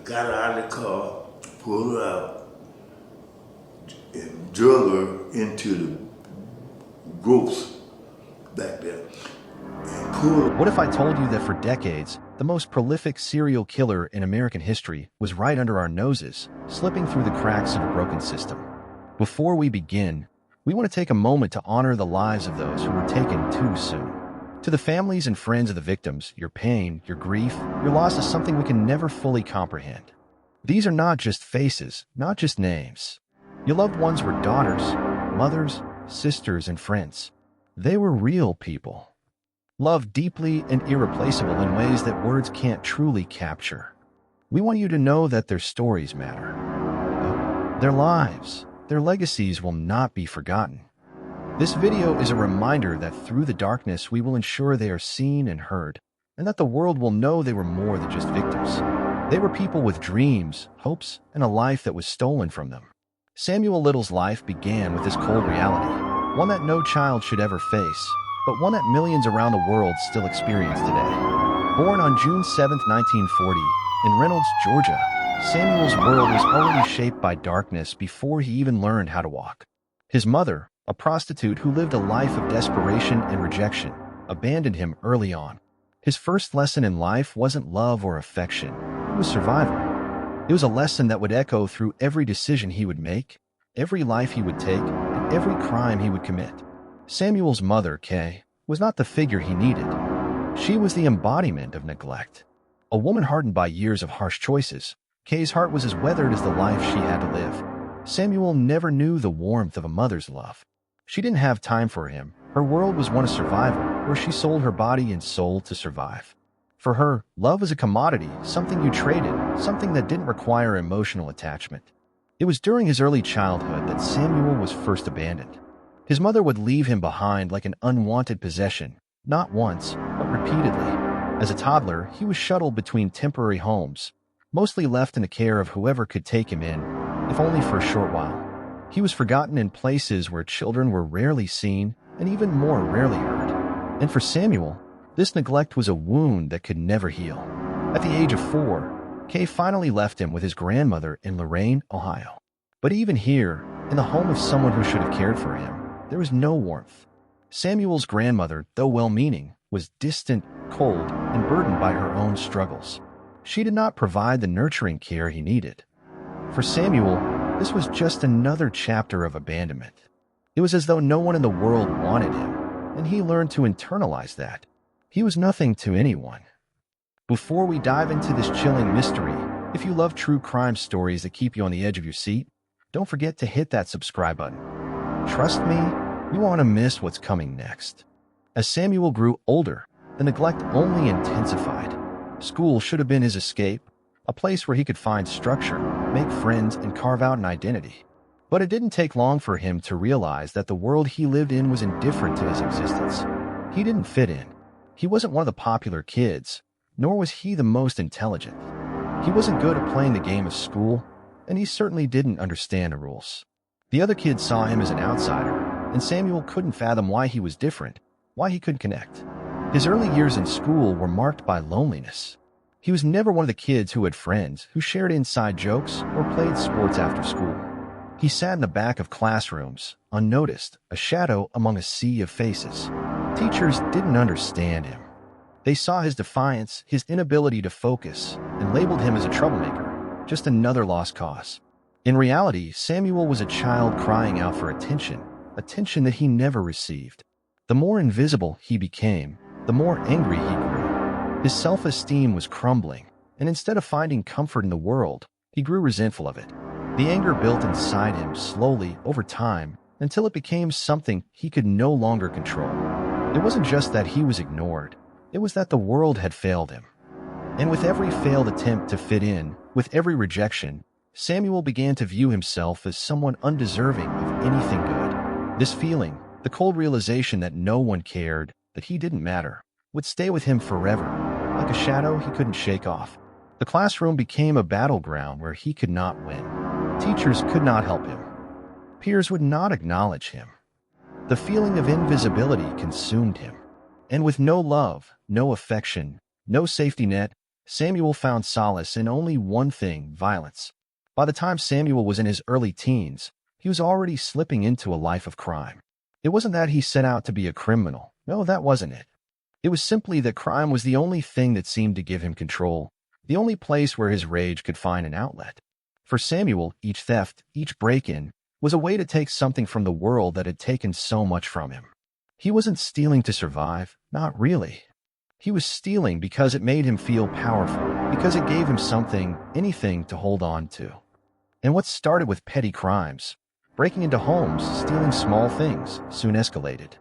got her out of the car, pulled her out, and drug her into the growth back there. And pulled her. What if I told you that for decades, the most prolific serial killer in American history was right under our noses, slipping through the cracks of a broken system? Before we begin, we want to take a moment to honor the lives of those who were taken too soon. To the families and friends of the victims, your pain, your grief, your loss is something we can never fully comprehend. These are not just faces, not just names. Your loved ones were daughters, mothers, sisters, and friends. They were real people. Loved deeply and irreplaceable in ways that words can't truly capture. We want you to know that their stories matter. Their lives, their legacies will not be forgotten. This video is a reminder that through the darkness we will ensure they are seen and heard, and that the world will know they were more than just victims. They were people with dreams, hopes, and a life that was stolen from them. Samuel Little's life began with this cold reality, one that no child should ever face, but one that millions around the world still experience today. Born on June 7, 1940, in Reynolds, Georgia, Samuel's world was already shaped by darkness before he even learned how to walk. His mother, a prostitute who lived a life of desperation and rejection, abandoned him early on. His first lesson in life wasn't love or affection, it was survival. It was a lesson that would echo through every decision he would make, every life he would take, and every crime he would commit. Samuel's mother, Kay, was not the figure he needed. She was the embodiment of neglect. A woman hardened by years of harsh choices, Kay's heart was as weathered as the life she had to live. Samuel never knew the warmth of a mother's love. She didn't have time for him. Her world was one of survival, where she sold her body and soul to survive. For her, love was a commodity, something you traded, something that didn't require emotional attachment. It was during his early childhood that Samuel was first abandoned. His mother would leave him behind like an unwanted possession, not once, but repeatedly. As a toddler, he was shuttled between temporary homes, mostly left in the care of whoever could take him in, if only for a short while. He was forgotten in places where children were rarely seen and even more rarely heard. And for Samuel, this neglect was a wound that could never heal. At the age of 4, Kay finally left him with his grandmother in Lorain, Ohio. But even here, in the home of someone who should have cared for him, there was no warmth. Samuel's grandmother, though well-meaning, was distant, cold, and burdened by her own struggles. She did not provide the nurturing care he needed. For Samuel, this was just another chapter of abandonment. It was as though no one in the world wanted him, and he learned to internalize that. He was nothing to anyone. Before we dive into this chilling mystery, if you love true crime stories that keep you on the edge of your seat, don't forget to hit that subscribe button. Trust me, you won't want to miss what's coming next. As Samuel grew older, the neglect only intensified. School should have been his escape, a place where he could find structure, make friends, and carve out an identity. But it didn't take long for him to realize that the world he lived in was indifferent to his existence. He didn't fit in. He wasn't one of the popular kids, nor was he the most intelligent. He wasn't good at playing the game of school, and he certainly didn't understand the rules. The other kids saw him as an outsider, and Samuel couldn't fathom why he was different, why he couldn't connect. His early years in school were marked by loneliness. He was never one of the kids who had friends, who shared inside jokes, or played sports after school. He sat in the back of classrooms, unnoticed, a shadow among a sea of faces. Teachers didn't understand him. They saw his defiance, his inability to focus, and labeled him as a troublemaker, just another lost cause. In reality, Samuel was a child crying out for attention, attention that he never received. The more invisible he became, the more angry he grew. His self-esteem was crumbling, and instead of finding comfort in the world, he grew resentful of it. The anger built inside him slowly over time until it became something he could no longer control. It wasn't just that he was ignored, it was that the world had failed him. And with every failed attempt to fit in, with every rejection, Samuel began to view himself as someone undeserving of anything good. This feeling, the cold realization that no one cared, that he didn't matter, would stay with him forever, like a shadow he couldn't shake off. The classroom became a battleground where he could not win. Teachers could not help him. Peers would not acknowledge him. The feeling of invisibility consumed him. And with no love, no affection, no safety net, Samuel found solace in only one thing: violence. By the time Samuel was in his early teens, he was already slipping into a life of crime. It wasn't that he set out to be a criminal. No, that wasn't it. It was simply that crime was the only thing that seemed to give him control, the only place where his rage could find an outlet. For Samuel, each theft, each break-in, was a way to take something from the world that had taken so much from him. He wasn't stealing to survive, not really. He was stealing because it made him feel powerful, because it gave him something, anything to hold on to. And what started with petty crimes, breaking into homes, stealing small things, soon escalated.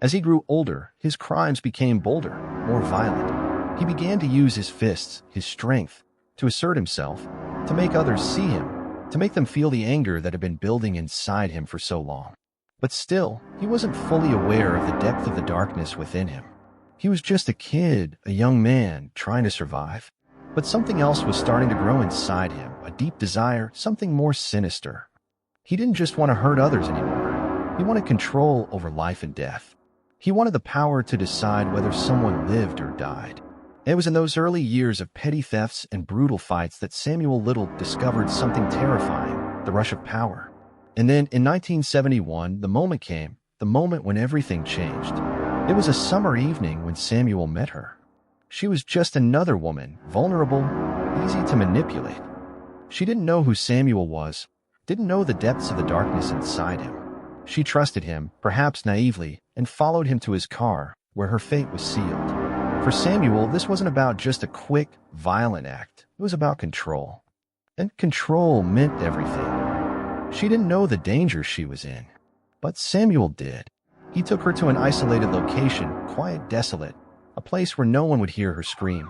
As he grew older, his crimes became bolder, more violent. He began to use his fists, his strength, to assert himself, to make others see him, to make them feel the anger that had been building inside him for so long. But still, he wasn't fully aware of the depth of the darkness within him. He was just a kid, a young man, trying to survive. But something else was starting to grow inside him, a deep desire, something more sinister. He didn't just want to hurt others anymore. He wanted control over life and death. He wanted the power to decide whether someone lived or died. It was in those early years of petty thefts and brutal fights that Samuel Little discovered something terrifying: the rush of power. And then, in 1971, the moment came, the moment when everything changed. It was a summer evening when Samuel met her. She was just another woman, vulnerable, easy to manipulate. She didn't know who Samuel was, didn't know the depths of the darkness inside him. She trusted him, perhaps naively, and followed him to his car, where her fate was sealed. For Samuel, this wasn't about just a quick, violent act. It was about control. And control meant everything. She didn't know the danger she was in, but Samuel did. He took her to an isolated location, quiet, desolate, a place where no one would hear her scream.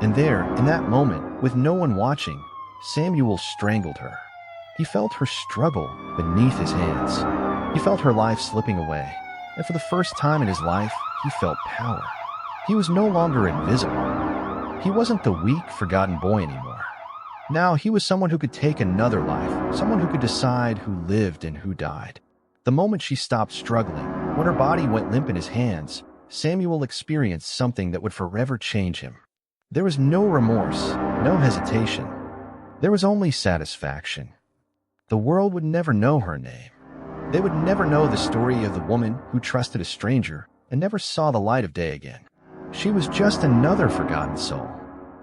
And there, in that moment, with no one watching, Samuel strangled her. He felt her struggle beneath his hands. He felt her life slipping away. And for the first time in his life, he felt power. He was no longer invisible. He wasn't the weak, forgotten boy anymore. Now he was someone who could take another life, someone who could decide who lived and who died. The moment she stopped struggling, when her body went limp in his hands, Samuel experienced something that would forever change him. There was no remorse, no hesitation. There was only satisfaction. The world would never know her name. They would never know the story of the woman who trusted a stranger and never saw the light of day again. She was just another forgotten soul.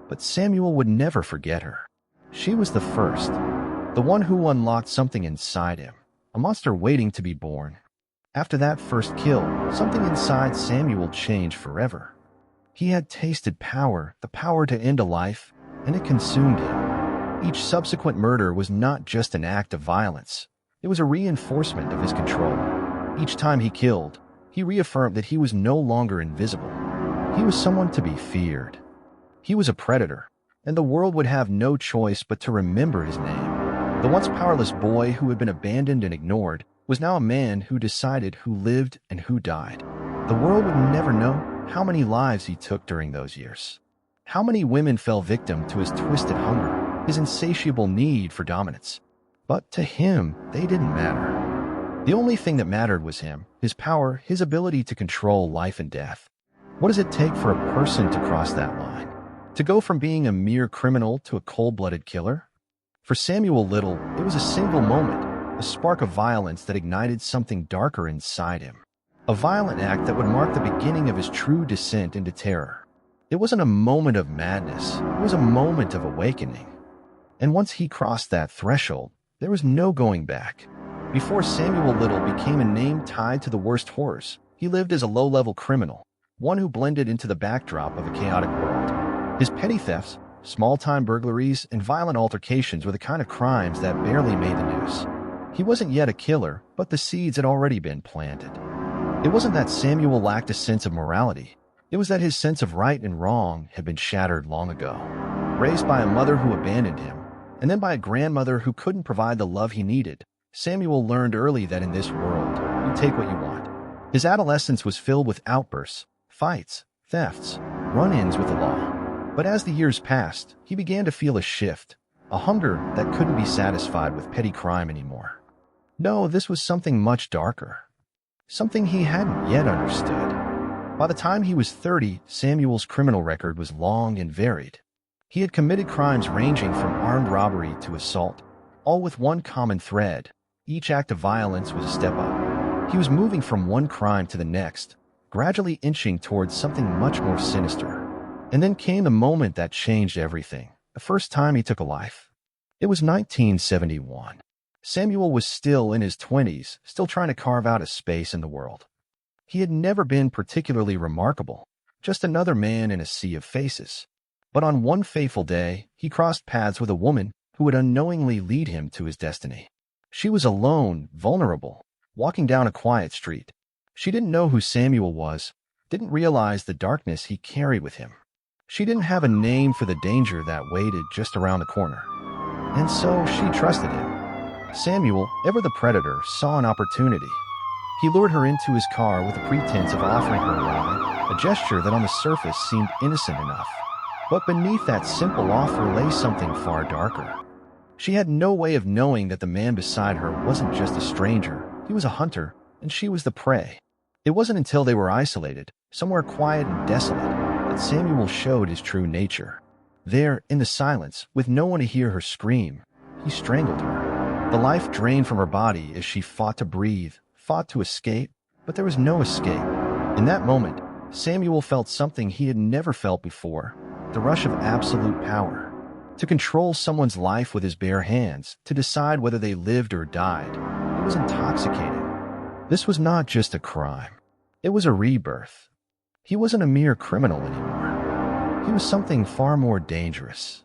But Samuel would never forget her. She was the first, the one who unlocked something inside him, a monster waiting to be born. After that first kill, something inside Samuel changed forever. He had tasted power, the power to end a life, and it consumed him. Each subsequent murder was not just an act of violence. It was a reinforcement of his control. Each time he killed, he reaffirmed that he was no longer invisible. He was someone to be feared. He was a predator, and the world would have no choice but to remember his name. The once powerless boy who had been abandoned and ignored was now a man who decided who lived and who died. The world would never know how many lives he took during those years. How many women fell victim to his twisted hunger, his insatiable need for dominance. But to him, they didn't matter. The only thing that mattered was him, his power, his ability to control life and death. What does it take for a person to cross that line? To go from being a mere criminal to a cold-blooded killer? For Samuel Little, it was a single moment, a spark of violence that ignited something darker inside him. A violent act that would mark the beginning of his true descent into terror. It wasn't a moment of madness, it was a moment of awakening. And once he crossed that threshold, there was no going back. Before Samuel Little became a name tied to the worst horrors, he lived as a low-level criminal, one who blended into the backdrop of a chaotic world. His petty thefts, small-time burglaries, and violent altercations were the kind of crimes that barely made the news. He wasn't yet a killer, but the seeds had already been planted. It wasn't that Samuel lacked a sense of morality. It was that his sense of right and wrong had been shattered long ago. Raised by a mother who abandoned him, and then by a grandmother who couldn't provide the love he needed, Samuel learned early that in this world, you take what you want. His adolescence was filled with outbursts, fights, thefts, run-ins with the law. But as the years passed, he began to feel a shift, a hunger that couldn't be satisfied with petty crime anymore. No, this was something much darker. Something he hadn't yet understood. By the time he was 30, Samuel's criminal record was long and varied. He had committed crimes ranging from armed robbery to assault, all with one common thread. Each act of violence was a step up. He was moving from one crime to the next, gradually inching towards something much more sinister. And then came the moment that changed everything. The first time he took a life. It was 1971. Samuel was still in his 20s, still trying to carve out a space in the world. He had never been particularly remarkable, just another man in a sea of faces. But on one fateful day, he crossed paths with a woman who would unknowingly lead him to his destiny. She was alone, vulnerable, walking down a quiet street. She didn't know who Samuel was, didn't realize the darkness he carried with him. She didn't have a name for the danger that waited just around the corner. And so she trusted him. Samuel, ever the predator, saw an opportunity. He lured her into his car with the pretense of offering her a ride, a gesture that on the surface seemed innocent enough. But beneath that simple offer lay something far darker. She had no way of knowing that the man beside her wasn't just a stranger. He was a hunter, and she was the prey. It wasn't until they were isolated, somewhere quiet and desolate, that Samuel showed his true nature. There, in the silence, with no one to hear her scream, he strangled her. The life drained from her body as she fought to breathe, fought to escape, but there was no escape. In that moment, Samuel felt something he had never felt before, the rush of absolute power. To control someone's life with his bare hands, to decide whether they lived or died, it was intoxicating. This was not just a crime. It was a rebirth. He wasn't a mere criminal anymore. He was something far more dangerous.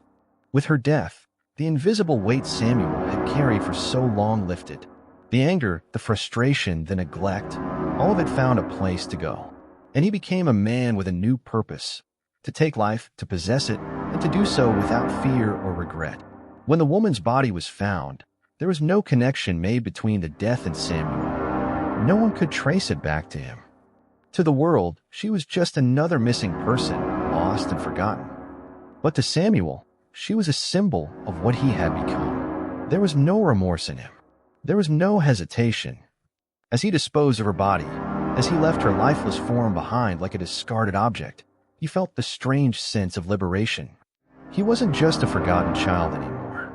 With her death, the invisible weight Samuel had carried for so long lifted. The anger, the frustration, the neglect, all of it found a place to go. And he became a man with a new purpose, to take life, to possess it, and to do so without fear or regret. When the woman's body was found, there was no connection made between the death and Samuel. No one could trace it back to him. To the world, she was just another missing person, lost and forgotten. But to Samuel, she was a symbol of what he had become. There was no remorse in him. There was no hesitation. As he disposed of her body, as he left her lifeless form behind like a discarded object, he felt the strange sense of liberation. He wasn't just a forgotten child anymore.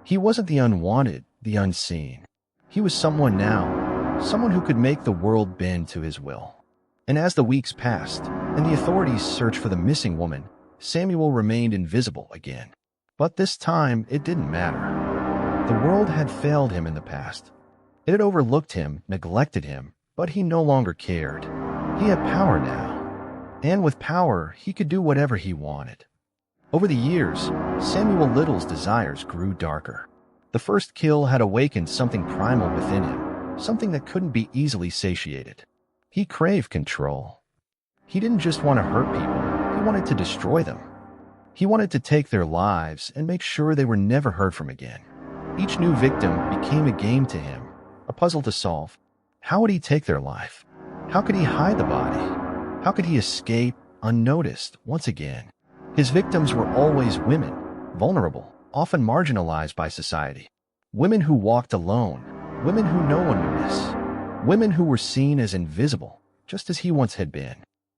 He wasn't the unwanted, the unseen. He was someone now, someone who could make the world bend to his will. And as the weeks passed, and the authorities searched for the missing woman, Samuel remained invisible again. But this time, it didn't matter. The world had failed him in the past. It had overlooked him, neglected him, but he no longer cared. He had power now. And with power, he could do whatever he wanted. Over the years, Samuel Little's desires grew darker. The first kill had awakened something primal within him, something that couldn't be easily satiated. He craved control. He didn't just want to hurt people, he wanted to destroy them. He wanted to take their lives and make sure they were never heard from again. Each new victim became a game to him, a puzzle to solve. How would he take their life? How could he hide the body? How could he escape unnoticed once again? His victims were always women, vulnerable, often marginalized by society. Women who walked alone, women who no one would miss, women who were seen as invisible, just as he once had been.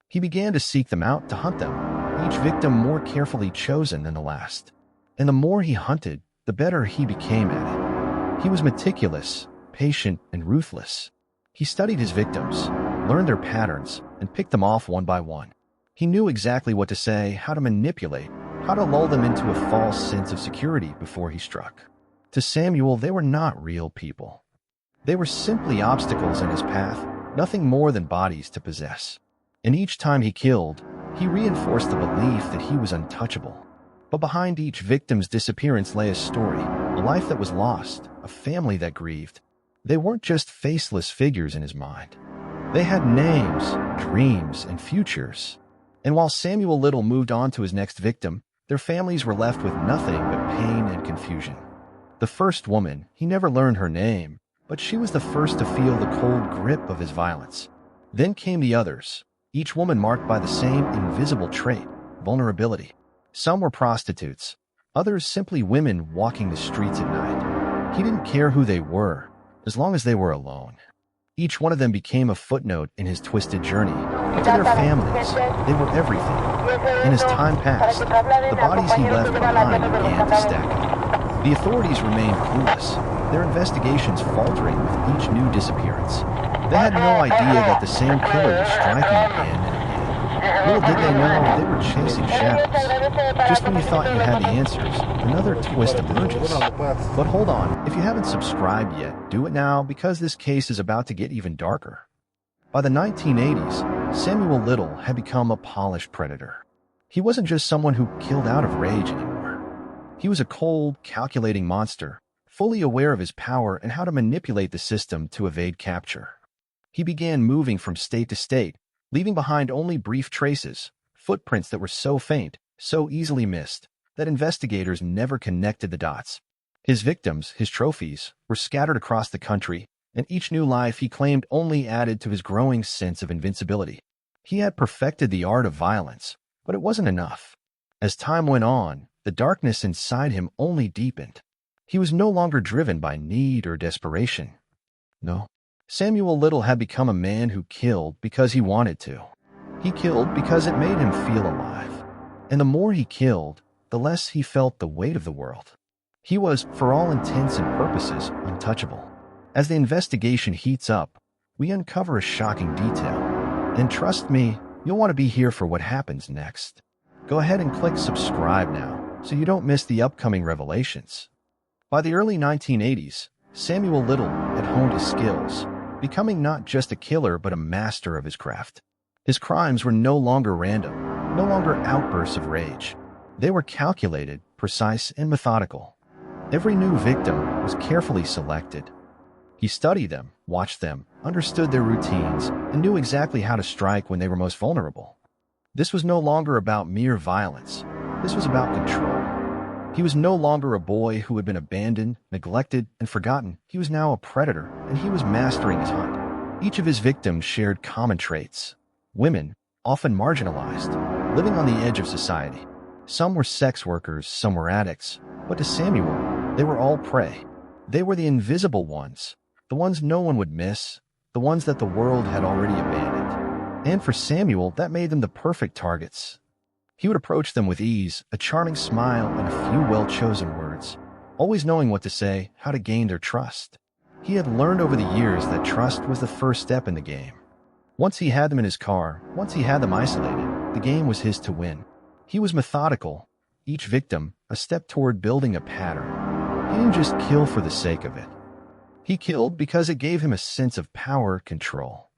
He began to seek them out, to hunt them, each victim more carefully chosen than the last. And the more he hunted, the better he became at it. He was meticulous, patient, and ruthless. He studied his victims, learned their patterns, and picked them off one by one. He knew exactly what to say, how to manipulate, how to lull them into a false sense of security before he struck. To Samuel, they were not real people. They were simply obstacles in his path, nothing more than bodies to possess. And each time he killed, he reinforced the belief that he was untouchable. But behind each victim's disappearance lay a story, a life that was lost, a family that grieved. They weren't just faceless figures in his mind. They had names, dreams, and futures. And while Samuel Little moved on to his next victim, their families were left with nothing but pain and confusion. The first woman, he never learned her name, but she was the first to feel the cold grip of his violence. Then came the others, each woman marked by the same invisible trait, vulnerability. Some were prostitutes, others simply women walking the streets at night. He didn't care who they were, as long as they were alone. Each one of them became a footnote in his twisted journey. But to their families, they were everything. And as time passed, the bodies he left behind began to stack up. The authorities remained clueless, their investigations faltering with each new disappearance. They had no idea that the same killer was striking again and again. Little did they know they were chasing shadows. Just when you thought you had the answers, another twist emerges. But hold on, if you haven't subscribed yet, do it now because this case is about to get even darker. By the 1980s, Samuel Little had become a polished predator. He wasn't just someone who killed out of rage anymore. He was a cold, calculating monster, fully aware of his power and how to manipulate the system to evade capture. He began moving from state to state, leaving behind only brief traces, footprints that were so faint, so easily missed, that investigators never connected the dots. His victims, his trophies, were scattered across the country, and each new life he claimed only added to his growing sense of invincibility. He had perfected the art of violence, but it wasn't enough. As time went on, the darkness inside him only deepened. He was no longer driven by need or desperation. No. Samuel Little had become a man who killed because he wanted to. He killed because it made him feel alive. And the more he killed, the less he felt the weight of the world. He was, for all intents and purposes, untouchable. As the investigation heats up, we uncover a shocking detail. And trust me, you'll want to be here for what happens next. Go ahead and click subscribe now, so you don't miss the upcoming revelations. By the early 1980s, Samuel Little had honed his skills, becoming not just a killer but a master of his craft. His crimes were no longer random, no longer outbursts of rage. They were calculated, precise, and methodical. Every new victim was carefully selected. He studied them, watched them, understood their routines, and knew exactly how to strike when they were most vulnerable. This was no longer about mere violence. This was about control. He was no longer a boy who had been abandoned, neglected, and forgotten. He was now a predator, and he was mastering his hunt. Each of his victims shared common traits. Women, often marginalized, living on the edge of society. Some were sex workers, some were addicts, but to Samuel, they were all prey. They were the invisible ones, the ones no one would miss, the ones that the world had already abandoned. And for Samuel, that made them the perfect targets. He would approach them with ease, a charming smile, and a few well-chosen words, always knowing what to say, how to gain their trust. He had learned over the years that trust was the first step in the game. Once he had them in his car, once he had them isolated, the game was his to win. He was methodical, each victim a step toward building a pattern. He didn't just kill for the sake of it. He killed because it gave him a sense of power control.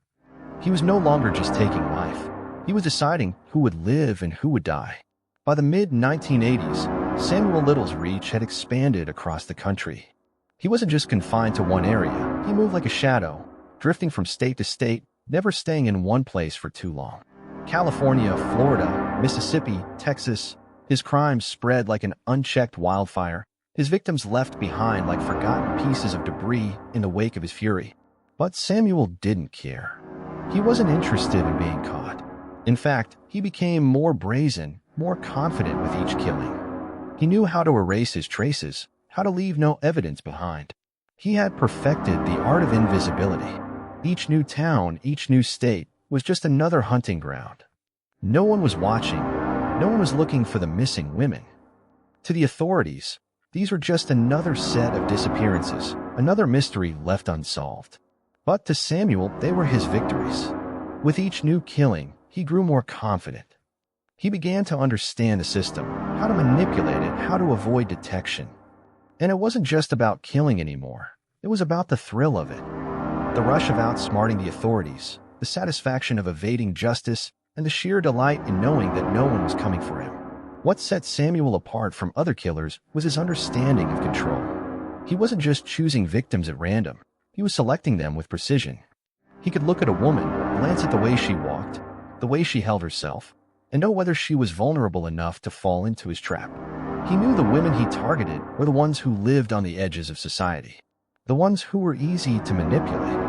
He was no longer just taking life. He was deciding who would live and who would die. By the mid-1980s, Samuel Little's reach had expanded across the country. He wasn't just confined to one area. He moved like a shadow, drifting from state to state, never staying in one place for too long. California, Florida, Mississippi, Texas, his crimes spread like an unchecked wildfire, his victims left behind like forgotten pieces of debris in the wake of his fury. But Samuel didn't care. He wasn't interested in being caught. In fact, he became more brazen, more confident with each killing. He knew how to erase his traces, how to leave no evidence behind. He had perfected the art of invisibility. Each new town, each new state, was just another hunting ground. No one was watching. No one was looking for the missing women. To the authorities, these were just another set of disappearances, another mystery left unsolved. But to Samuel, they were his victories. With each new killing, he grew more confident. He began to understand the system, how to manipulate it, how to avoid detection. And it wasn't just about killing anymore. It was about the thrill of it. The rush of outsmarting the authorities, the satisfaction of evading justice, and the sheer delight in knowing that no one was coming for him. What set Samuel apart from other killers was his understanding of control. He wasn't just choosing victims at random. He was selecting them with precision. He could look at a woman, glance at the way she walked, the way she held herself, and know whether she was vulnerable enough to fall into his trap. He knew the women he targeted were the ones who lived on the edges of society, the ones who were easy to manipulate.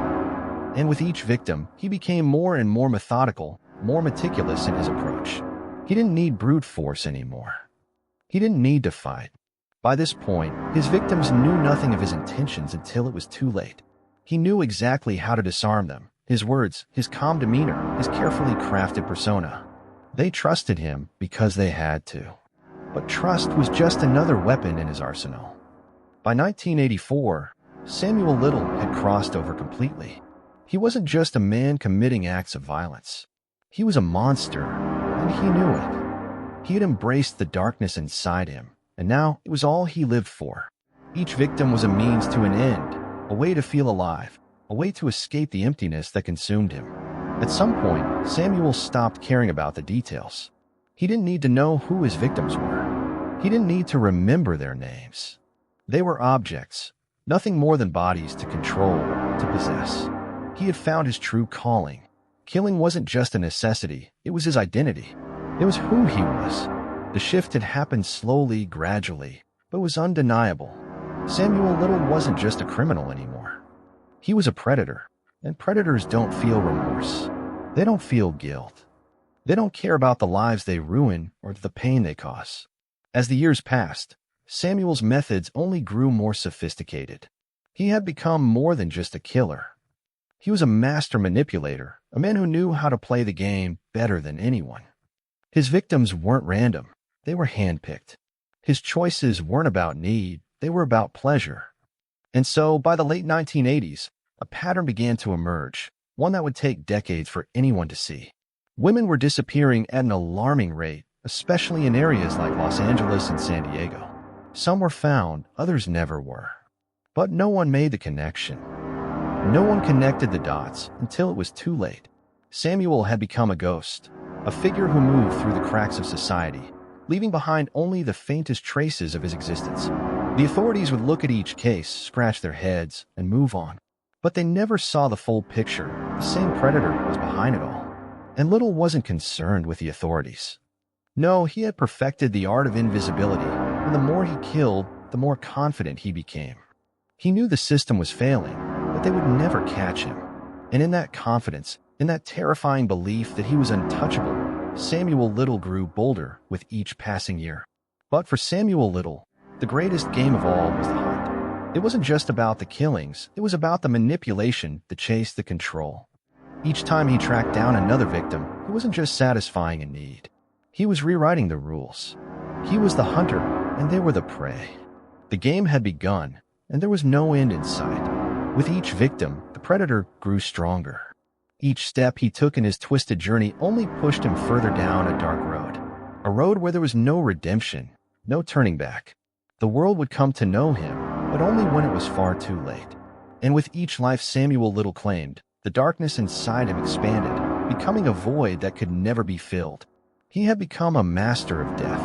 And with each victim, he became more and more methodical, more meticulous in his approach. He didn't need brute force anymore. He didn't need to fight. By this point, his victims knew nothing of his intentions until it was too late. He knew exactly how to disarm them. His words, his calm demeanor, his carefully crafted persona. They trusted him because they had to. But trust was just another weapon in his arsenal. By 1984, Samuel Little had crossed over completely. He wasn't just a man committing acts of violence. He was a monster, and he knew it. He had embraced the darkness inside him, and now it was all he lived for. Each victim was a means to an end, a way to feel alive, a way to escape the emptiness that consumed him. At some point, Samuel stopped caring about the details. He didn't need to know who his victims were. He didn't need to remember their names. They were objects, nothing more than bodies to control, to possess. He had found his true calling. Killing wasn't just a necessity, it was his identity. It was who he was. The shift had happened slowly, gradually, but was undeniable. Samuel Little wasn't just a criminal anymore. He was a predator, and predators don't feel remorse. They don't feel guilt. They don't care about the lives they ruin or the pain they cause. As the years passed, Samuel's methods only grew more sophisticated. He had become more than just a killer. He was a master manipulator, a man who knew how to play the game better than anyone. His victims weren't random, they were handpicked. His choices weren't about need, they were about pleasure. And so, by the late 1980s, a pattern began to emerge, one that would take decades for anyone to see. Women were disappearing at an alarming rate, especially in areas like Los Angeles and San Diego. Some were found, others never were. But no one made the connection. No one connected the dots until it was too late. Samuel had become a ghost, a figure who moved through the cracks of society, leaving behind only the faintest traces of his existence. The authorities would look at each case, scratch their heads, and move on. But they never saw the full picture. The same predator was behind it all. And Little wasn't concerned with the authorities. No, he had perfected the art of invisibility, and the more he killed, the more confident he became. He knew the system was failing, but they would never catch him. And in that confidence, in that terrifying belief that he was untouchable, Samuel Little grew bolder with each passing year. But for Samuel Little, the greatest game of all was the hunt. It wasn't just about the killings, it was about the manipulation, the chase, the control. Each time he tracked down another victim, he wasn't just satisfying a need. He was rewriting the rules. He was the hunter, and they were the prey. The game had begun, and there was no end in sight. With each victim, the predator grew stronger. Each step he took in his twisted journey only pushed him further down a dark road. A road where there was no redemption, no turning back. The world would come to know him, but only when it was far too late. And with each life Samuel Little claimed, the darkness inside him expanded, becoming a void that could never be filled. He had become a master of death.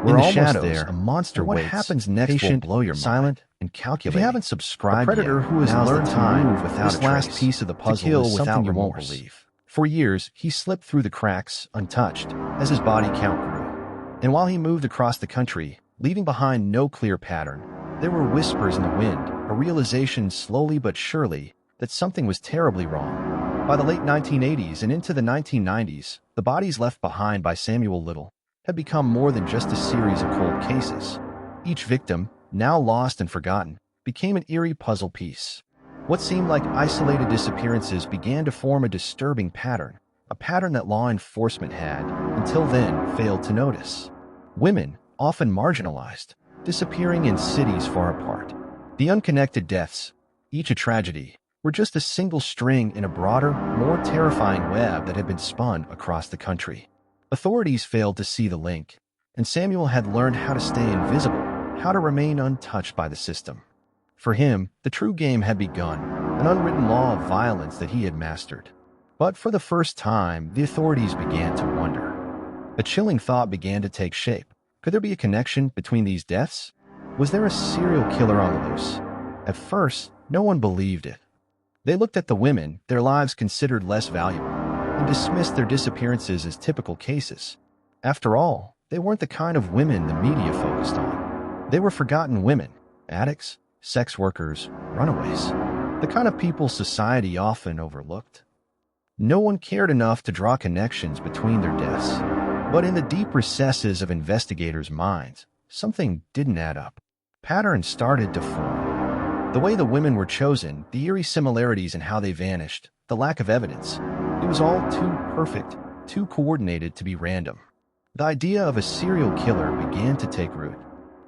We're In the almost shadows, there. a monster What waits. happens next Patient, will blow your mind. silent, and If calculating. you haven't subscribed A predator yet, who has now's the learned to time. move without This a trace, last piece of the to puzzle kill is without something you won't remorse. believe. For years, he slipped through the cracks, untouched, as his body count grew. And while he moved across the country, leaving behind no clear pattern, there were whispers in the wind, a realization slowly but surely that something was terribly wrong. By the late 1980s and into the 1990s, the bodies left behind by Samuel Little had become more than just a series of cold cases. Each victim, now lost and forgotten, became an eerie puzzle piece. What seemed like isolated disappearances began to form a disturbing pattern, a pattern that law enforcement had, until then, failed to notice. Women, often marginalized, disappearing in cities far apart. The unconnected deaths, each a tragedy, were just a single string in a broader, more terrifying web that had been spun across the country. Authorities failed to see the link, and Samuel had learned how to stay invisible, how to remain untouched by the system. For him, the true game had begun, an unwritten law of violence that he had mastered. But for the first time, the authorities began to wonder. A chilling thought began to take shape. Could there be a connection between these deaths? Was there a serial killer on the loose? At first, no one believed it. They looked at the women, their lives considered less valuable, and dismissed their disappearances as typical cases. After all, they weren't the kind of women the media focused on. They were forgotten women, addicts, sex workers, runaways, the kind of people society often overlooked. No one cared enough to draw connections between their deaths. But in the deep recesses of investigators' minds, something didn't add up. Patterns started to form. The way the women were chosen, the eerie similarities in how they vanished, the lack of evidence. It was all too perfect, too coordinated to be random. The idea of a serial killer began to take root.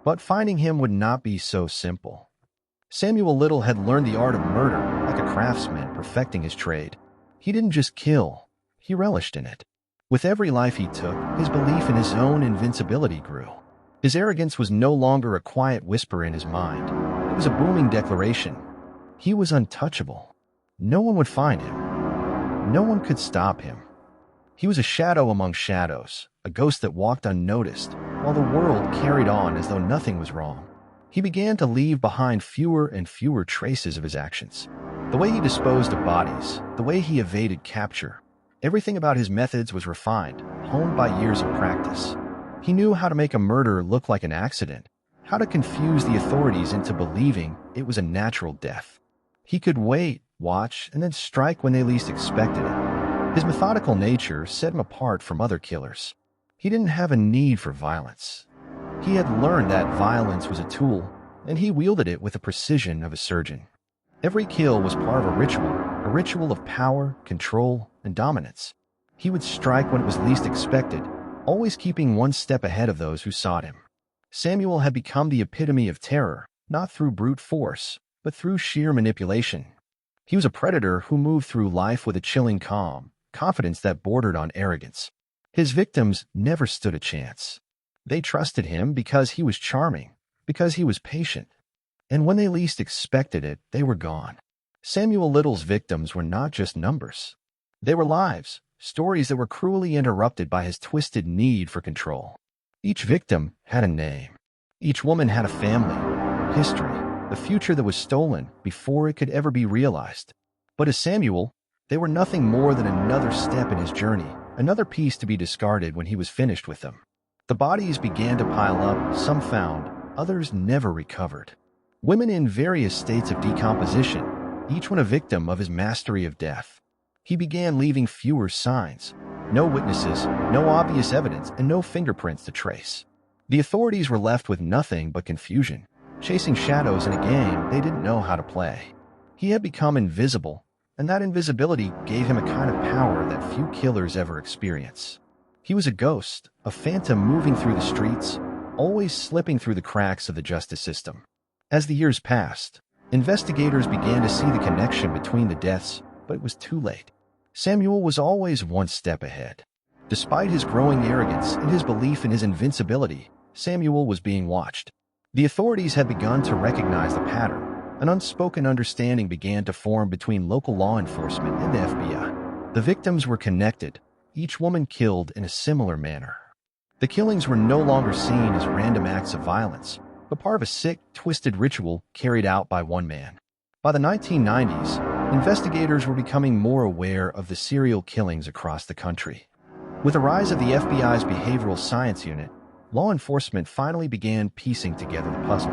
But finding him would not be so simple. Samuel Little had learned the art of murder like a craftsman perfecting his trade. He didn't just kill, he relished in it. With every life he took, his belief in his own invincibility grew. His arrogance was no longer a quiet whisper in his mind. It was a booming declaration. He was untouchable. No one would find him. No one could stop him. He was a shadow among shadows, a ghost that walked unnoticed, while the world carried on as though nothing was wrong. He began to leave behind fewer and fewer traces of his actions. The way he disposed of bodies, the way he evaded capture, everything about his methods was refined, honed by years of practice. He knew how to make a murder look like an accident, how to confuse the authorities into believing it was a natural death. He could wait, watch, and then strike when they least expected it. His methodical nature set him apart from other killers. He didn't have a need for violence. He had learned that violence was a tool, and he wielded it with the precision of a surgeon. Every kill was part of a ritual of power, control, and dominance. He would strike when it was least expected, always keeping one step ahead of those who sought him. Samuel had become the epitome of terror, not through brute force, but through sheer manipulation. He was a predator who moved through life with a chilling calm, confidence that bordered on arrogance. His victims never stood a chance. They trusted him because he was charming, because he was patient. And when they least expected it, they were gone. Samuel Little's victims were not just numbers. They were lives, stories that were cruelly interrupted by his twisted need for control. Each victim had a name. Each woman had a family, history, the future that was stolen before it could ever be realized. But as Samuel, they were nothing more than another step in his journey, another piece to be discarded when he was finished with them. The bodies began to pile up, some found, others never recovered. Women in various states of decomposition, each one a victim of his mastery of death. He began leaving fewer signs. No witnesses, no obvious evidence, and no fingerprints to trace. The authorities were left with nothing but confusion, chasing shadows in a game they didn't know how to play. He had become invisible, and that invisibility gave him a kind of power that few killers ever experience. He was a ghost, a phantom moving through the streets, always slipping through the cracks of the justice system. As the years passed, investigators began to see the connection between the deaths, but it was too late. Samuel was always one step ahead. Despite his growing arrogance and his belief in his invincibility, Samuel was being watched. The authorities had begun to recognize the pattern. An unspoken understanding began to form between local law enforcement and the FBI. The victims were connected, each woman killed in a similar manner. The killings were no longer seen as random acts of violence, but part of a sick, twisted ritual carried out by one man. By the 1990s, investigators were becoming more aware of the serial killings across the country. With the rise of the FBI's behavioral science unit, law enforcement finally began piecing together the puzzle.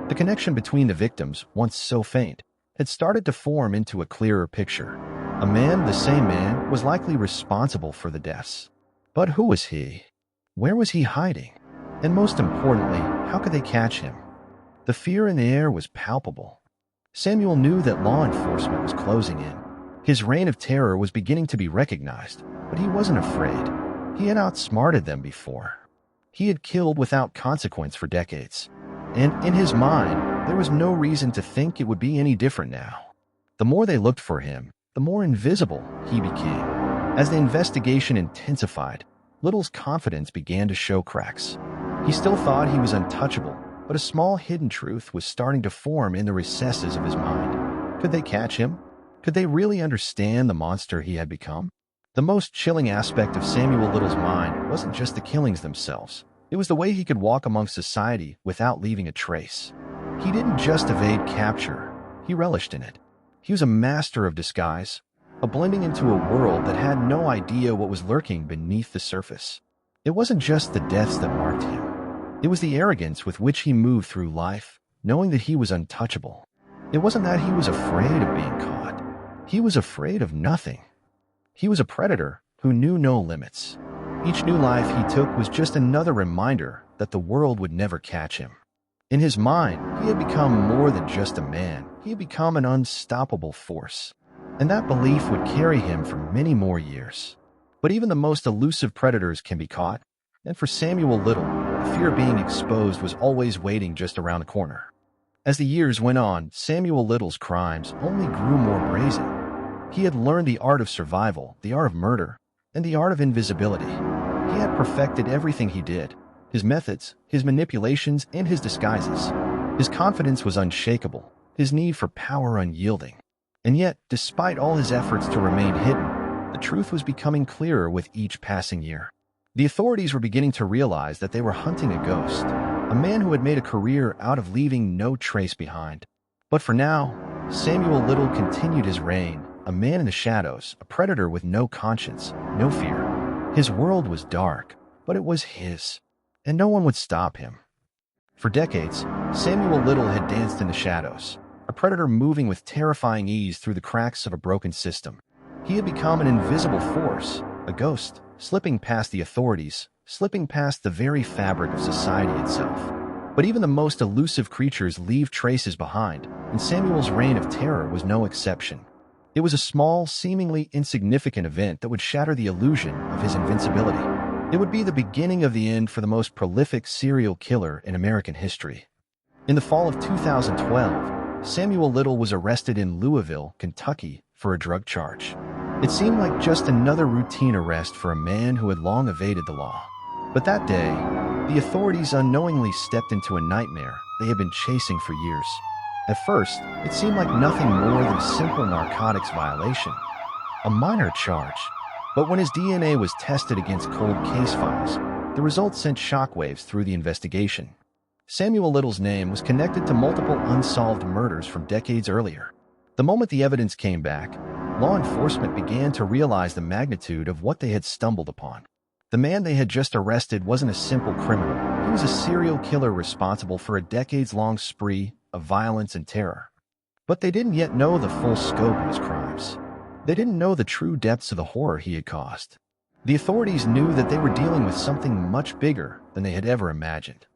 The connection between the victims, once so faint, had started to form into a clearer picture. A man, the same man, was likely responsible for the deaths. But who was he? Where was he hiding? And most importantly, how could they catch him? The fear in the air was palpable. Samuel knew that law enforcement was closing in. His reign of terror was beginning to be recognized, but he wasn't afraid. He had outsmarted them before. He had killed without consequence for decades. And in his mind, there was no reason to think it would be any different now. The more they looked for him, the more invisible he became. As the investigation intensified, Little's confidence began to show cracks. He still thought he was untouchable, but a small hidden truth was starting to form in the recesses of his mind. Could they catch him? Could they really understand the monster he had become? The most chilling aspect of Samuel Little's mind wasn't just the killings themselves. It was the way he could walk among society without leaving a trace. He didn't just evade capture, he relished in it. He was a master of disguise, a blending into a world that had no idea what was lurking beneath the surface. It wasn't just the deaths that marked him. It was the arrogance with which he moved through life, knowing that he was untouchable. It wasn't that he was afraid of being caught. He was afraid of nothing. He was a predator who knew no limits. Each new life he took was just another reminder that the world would never catch him. In his mind, he had become more than just a man. He had become an unstoppable force. And that belief would carry him for many more years. But even the most elusive predators can be caught, and for Samuel Little, the fear of being exposed was always waiting just around the corner. As the years went on, Samuel Little's crimes only grew more brazen. He had learned the art of survival, the art of murder, and the art of invisibility. He had perfected everything he did: his methods, his manipulations, and his disguises. His confidence was unshakable, his need for power unyielding. And yet, despite all his efforts to remain hidden, the truth was becoming clearer with each passing year. The authorities were beginning to realize that they were hunting a ghost, a man who had made a career out of leaving no trace behind. But for now, Samuel Little continued his reign, a man in the shadows, a predator with no conscience, no fear. His world was dark, but it was his, and no one would stop him. For decades, Samuel Little had danced in the shadows, a predator moving with terrifying ease through the cracks of a broken system. He had become an invisible force, a ghost, slipping past the authorities, slipping past the very fabric of society itself. But even the most elusive creatures leave traces behind, and Samuel's reign of terror was no exception. It was a small, seemingly insignificant event that would shatter the illusion of his invincibility. It would be the beginning of the end for the most prolific serial killer in American history. In the fall of 2012, Samuel Little was arrested in Louisville, Kentucky, for a drug charge. It seemed like just another routine arrest for a man who had long evaded the law. But that day, the authorities unknowingly stepped into a nightmare they had been chasing for years. At first, it seemed like nothing more than a simple narcotics violation, a minor charge. But when his DNA was tested against cold case files, the results sent shockwaves through the investigation. Samuel Little's name was connected to multiple unsolved murders from decades earlier. The moment the evidence came back, law enforcement began to realize the magnitude of what they had stumbled upon. The man they had just arrested wasn't a simple criminal. He was a serial killer responsible for a decades-long spree of violence and terror. But they didn't yet know the full scope of his crimes. They didn't know the true depths of the horror he had caused. The authorities knew that they were dealing with something much bigger than they had ever imagined.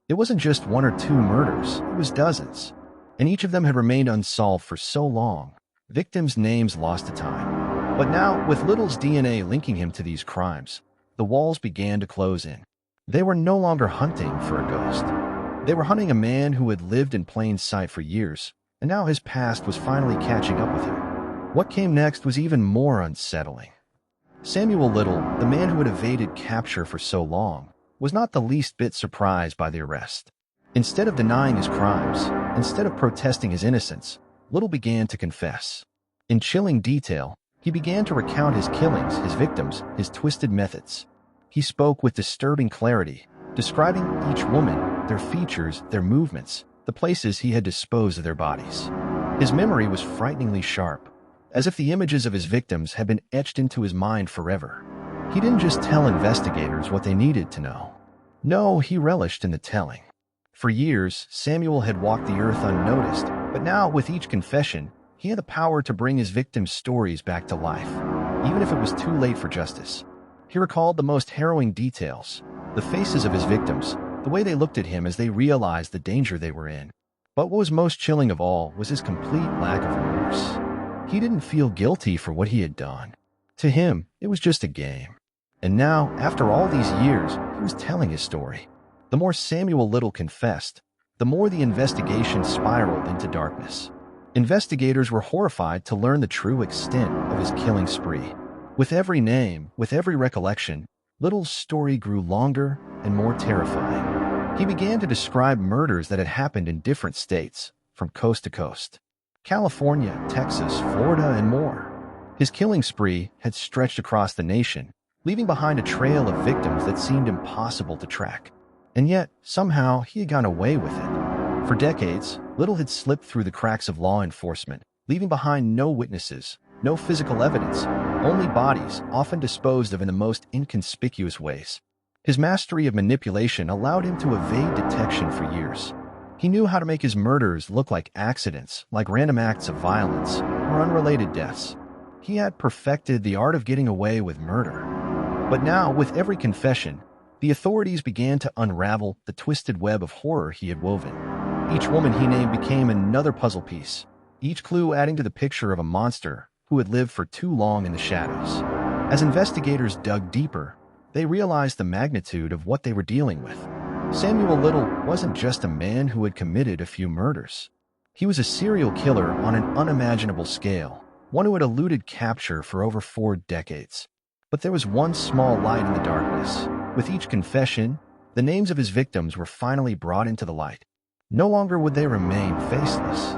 It wasn't just one or two murders, it was dozens. And each of them had remained unsolved for so long, victims' names lost to time. But now, with Little's DNA linking him to these crimes, the walls began to close in. They were no longer hunting for a ghost. They were hunting a man who had lived in plain sight for years, and now his past was finally catching up with him. What came next was even more unsettling. Samuel Little, the man who had evaded capture for so long, was not the least bit surprised by the arrest. Instead of denying his crimes, instead of protesting his innocence, Little began to confess. In chilling detail, he began to recount his killings, his victims, his twisted methods. He spoke with disturbing clarity, describing each woman, their features, their movements, the places he had disposed of their bodies. His memory was frighteningly sharp, as if the images of his victims had been etched into his mind forever. He didn't just tell investigators what they needed to know. No, he relished in the telling. For years, Samuel had walked the earth unnoticed, but now, with each confession, he had the power to bring his victims' stories back to life, even if it was too late for justice. He recalled the most harrowing details, the faces of his victims, the way they looked at him as they realized the danger they were in. But what was most chilling of all was his complete lack of remorse. He didn't feel guilty for what he had done. To him, it was just a game. And now, after all these years, he was telling his story. The more Samuel Little confessed, the more the investigation spiraled into darkness. Investigators were horrified to learn the true extent of his killing spree. With every name, with every recollection, Little's story grew longer and more terrifying. He began to describe murders that had happened in different states, from coast to coast. California, Texas, Florida, and more. His killing spree had stretched across the nation, leaving behind a trail of victims that seemed impossible to track. And yet, somehow, he had gone away with it. For decades, Little had slipped through the cracks of law enforcement, leaving behind no witnesses, no physical evidence, only bodies, often disposed of in the most inconspicuous ways. His mastery of manipulation allowed him to evade detection for years. He knew how to make his murders look like accidents, like random acts of violence, or unrelated deaths. He had perfected the art of getting away with murder. But now, with every confession, The authorities began to unravel the twisted web of horror he had woven. Each woman he named became another puzzle piece, each clue adding to the picture of a monster who had lived for too long in the shadows. As investigators dug deeper, they realized the magnitude of what they were dealing with. Samuel Little wasn't just a man who had committed a few murders. He was a serial killer on an unimaginable scale, one who had eluded capture for over 4 decades. But there was one small light in the darkness. With each confession, the names of his victims were finally brought into the light. No longer would they remain faceless.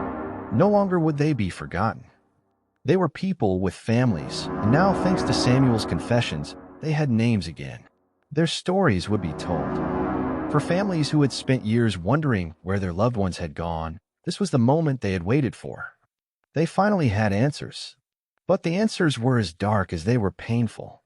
No longer would they be forgotten. They were people with families, and now, thanks to Samuel's confessions, they had names again. Their stories would be told. For families who had spent years wondering where their loved ones had gone, this was the moment they had waited for. They finally had answers. But the answers were as dark as they were painful.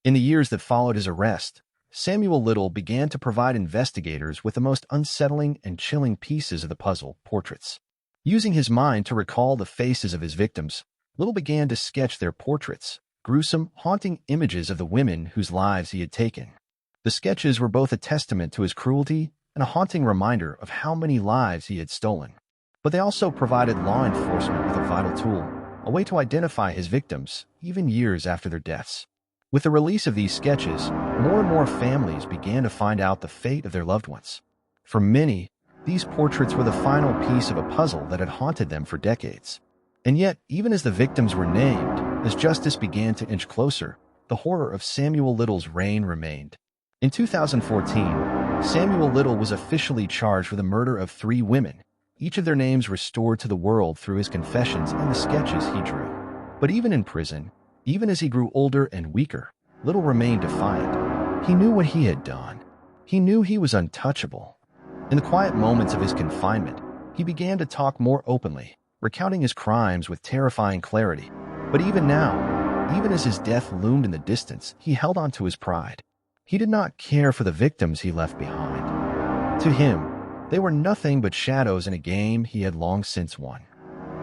In the years that followed his arrest, Samuel Little began to provide investigators with the most unsettling and chilling pieces of the puzzle: portraits. Using his mind to recall the faces of his victims, Little began to sketch their portraits, gruesome, haunting images of the women whose lives he had taken. The sketches were both a testament to his cruelty and a haunting reminder of how many lives he had stolen. But they also provided law enforcement with a vital tool, a way to identify his victims, even years after their deaths. With the release of these sketches, more and more families began to find out the fate of their loved ones. For many, these portraits were the final piece of a puzzle that had haunted them for decades. And yet, even as the victims were named, as justice began to inch closer, the horror of Samuel Little's reign remained. In 2014, Samuel Little was officially charged with the murder of 3 women, each of their names restored to the world through his confessions and the sketches he drew. But even in prison, even as he grew older and weaker, Little remained defiant. He knew what he had done. He knew he was untouchable. In the quiet moments of his confinement, he began to talk more openly, recounting his crimes with terrifying clarity. But even now, even as his death loomed in the distance, he held on to his pride. He did not care for the victims he left behind. To him, they were nothing but shadows in a game he had long since won.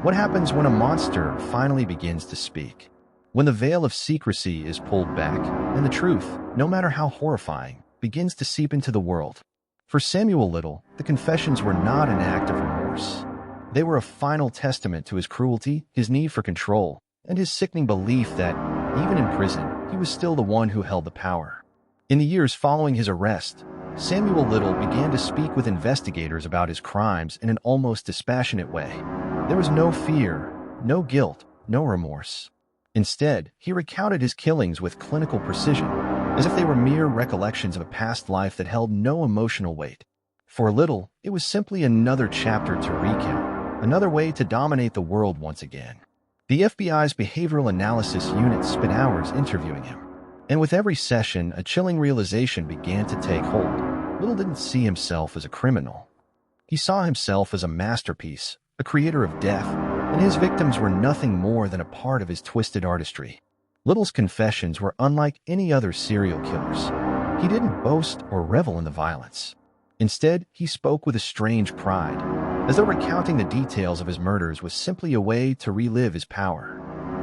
What happens when a monster finally begins to speak? When the veil of secrecy is pulled back, and the truth, no matter how horrifying, begins to seep into the world. For Samuel Little, the confessions were not an act of remorse. They were a final testament to his cruelty, his need for control, and his sickening belief that, even in prison, he was still the one who held the power. In the years following his arrest, Samuel Little began to speak with investigators about his crimes in an almost dispassionate way. There was no fear, no guilt, no remorse. Instead, he recounted his killings with clinical precision, as if they were mere recollections of a past life that held no emotional weight. For Little, it was simply another chapter to recount, another way to dominate the world once again. The FBI's Behavioral Analysis Unit spent hours interviewing him. And with every session, a chilling realization began to take hold. Little didn't see himself as a criminal. He saw himself as a masterpiece, a creator of death, and his victims were nothing more than a part of his twisted artistry. Little's confessions were unlike any other serial killers. He didn't boast or revel in the violence. Instead, he spoke with a strange pride, as though recounting the details of his murders was simply a way to relive his power.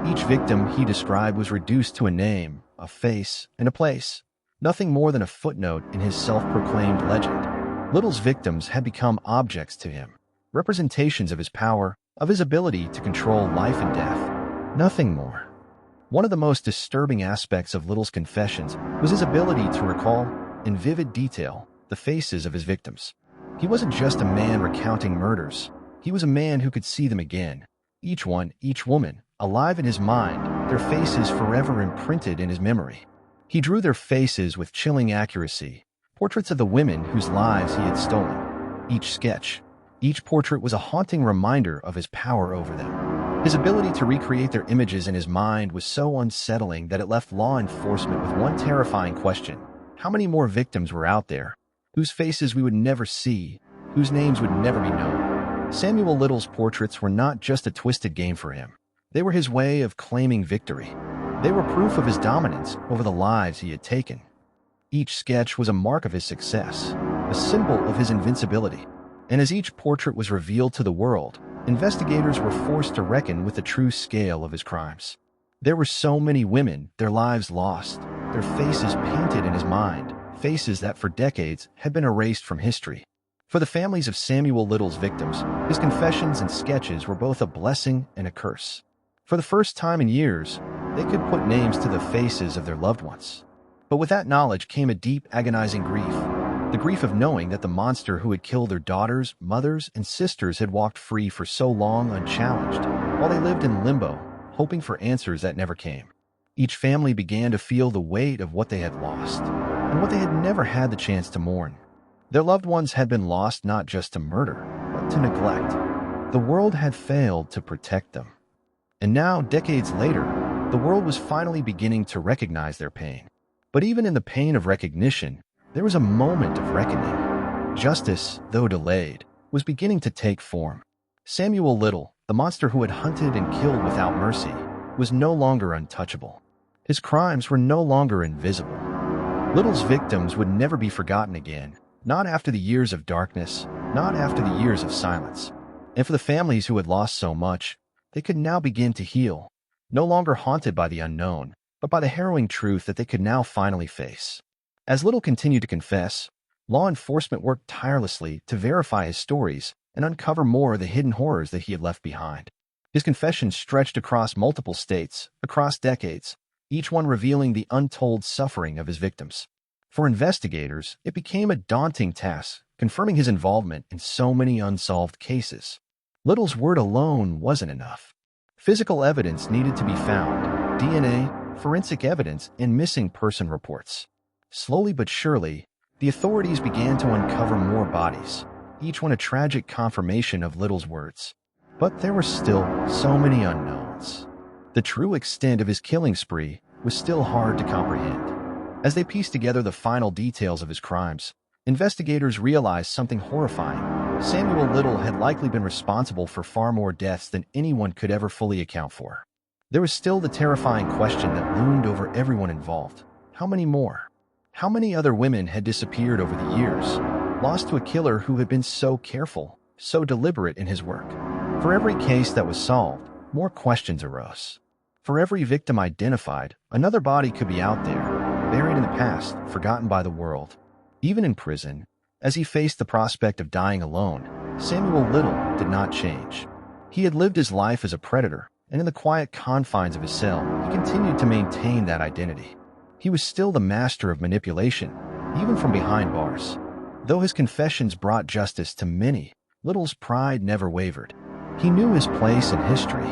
Each victim he described was reduced to a name, a face, and a place, nothing more than a footnote in his self-proclaimed legend. Little's victims had become objects to him, representations of his power, of his ability to control life and death, nothing more. One of the most disturbing aspects of Little's confessions was his ability to recall, in vivid detail, the faces of his victims. He wasn't just a man recounting murders. He was a man who could see them again. Each one, each woman, alive in his mind, their faces forever imprinted in his memory. He drew their faces with chilling accuracy, portraits of the women whose lives he had stolen. Each sketch, each portrait was a haunting reminder of his power over them. His ability to recreate their images in his mind was so unsettling that it left law enforcement with one terrifying question: how many more victims were out there, whose faces we would never see, whose names would never be known? Samuel Little's portraits were not just a twisted game for him. They were his way of claiming victory. They were proof of his dominance over the lives he had taken. Each sketch was a mark of his success, a symbol of his invincibility. And as each portrait was revealed to the world, investigators were forced to reckon with the true scale of his crimes. There were so many women, their lives lost, their faces painted in his mind, faces that for decades had been erased from history. For the families of Samuel Little's victims, his confessions and sketches were both a blessing and a curse. For the first time in years, they could put names to the faces of their loved ones. But with that knowledge came a deep, agonizing grief. The grief of knowing that the monster who had killed their daughters, mothers, and sisters had walked free for so long unchallenged, while they lived in limbo, hoping for answers that never came. Each family began to feel the weight of what they had lost, and what they had never had the chance to mourn. Their loved ones had been lost not just to murder, but to neglect. The world had failed to protect them. And now, decades later, the world was finally beginning to recognize their pain. But even in the pain of recognition, there was a moment of reckoning. Justice, though delayed, was beginning to take form. Samuel Little, the monster who had hunted and killed without mercy, was no longer untouchable. His crimes were no longer invisible. Little's victims would never be forgotten again, not after the years of darkness, not after the years of silence. And for the families who had lost so much, they could now begin to heal, no longer haunted by the unknown, but by the harrowing truth that they could now finally face. As Little continued to confess, law enforcement worked tirelessly to verify his stories and uncover more of the hidden horrors that he had left behind. His confessions stretched across multiple states, across decades, each one revealing the untold suffering of his victims. For investigators, it became a daunting task, confirming his involvement in so many unsolved cases. Little's word alone wasn't enough. Physical evidence needed to be found: DNA, forensic evidence, and missing person reports. Slowly but surely, the authorities began to uncover more bodies, each one a tragic confirmation of Little's words. But there were still so many unknowns. The true extent of his killing spree was still hard to comprehend. As they pieced together the final details of his crimes, investigators realized something horrifying. Samuel Little had likely been responsible for far more deaths than anyone could ever fully account for. There was still the terrifying question that loomed over everyone involved. How many more? How many other women had disappeared over the years, lost to a killer who had been so careful, so deliberate in his work? For every case that was solved, more questions arose. For every victim identified, another body could be out there, buried in the past, forgotten by the world. Even in prison, as he faced the prospect of dying alone, Samuel Little did not change. He had lived his life as a predator, and in the quiet confines of his cell, he continued to maintain that identity. He was still the master of manipulation, even from behind bars. Though his confessions brought justice to many, Little's pride never wavered. He knew his place in history.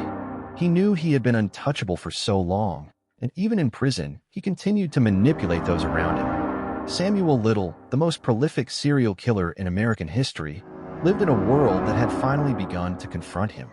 He knew he had been untouchable for so long, and even in prison, he continued to manipulate those around him. Samuel Little, the most prolific serial killer in American history, lived in a world that had finally begun to confront him.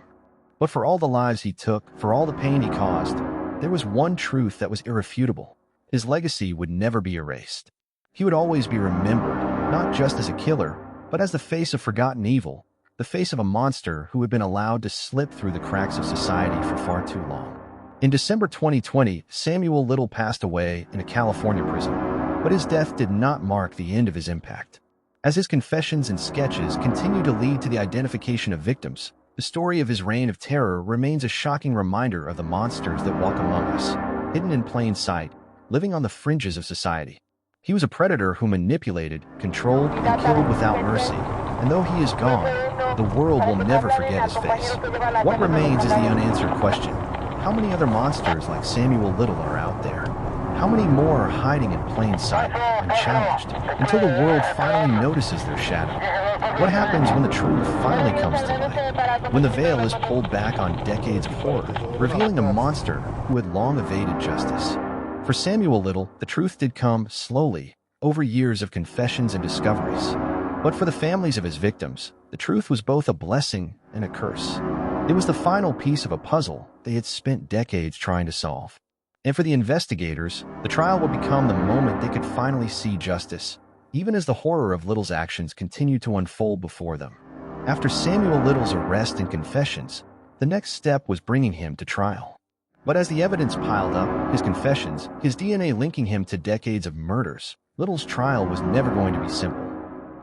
But for all the lives he took, for all the pain he caused, there was one truth that was irrefutable. His legacy would never be erased. He would always be remembered, not just as a killer, but as the face of forgotten evil, the face of a monster who had been allowed to slip through the cracks of society for far too long. In December 2020, Samuel Little passed away in a California prison, but his death did not mark the end of his impact. As his confessions and sketches continue to lead to the identification of victims, the story of his reign of terror remains a shocking reminder of the monsters that walk among us, hidden in plain sight, living on the fringes of society. He was a predator who manipulated, controlled, and killed without mercy, and though he is gone, the world will never forget his face. What remains is the unanswered question: how many other monsters like Samuel Little are out there? How many more are hiding in plain sight, unchallenged, until the world finally notices their shadow? What happens when the truth finally comes to light? When the veil is pulled back on decades of horror, revealing a monster who had long evaded justice? For Samuel Little, the truth did come slowly, over years of confessions and discoveries. But for the families of his victims, the truth was both a blessing and a curse. It was the final piece of a puzzle they had spent decades trying to solve. And for the investigators, the trial would become the moment they could finally see justice, even as the horror of Little's actions continued to unfold before them. After Samuel Little's arrest and confessions, the next step was bringing him to trial. But as the evidence piled up, his confessions, his DNA linking him to decades of murders, Little's trial was never going to be simple.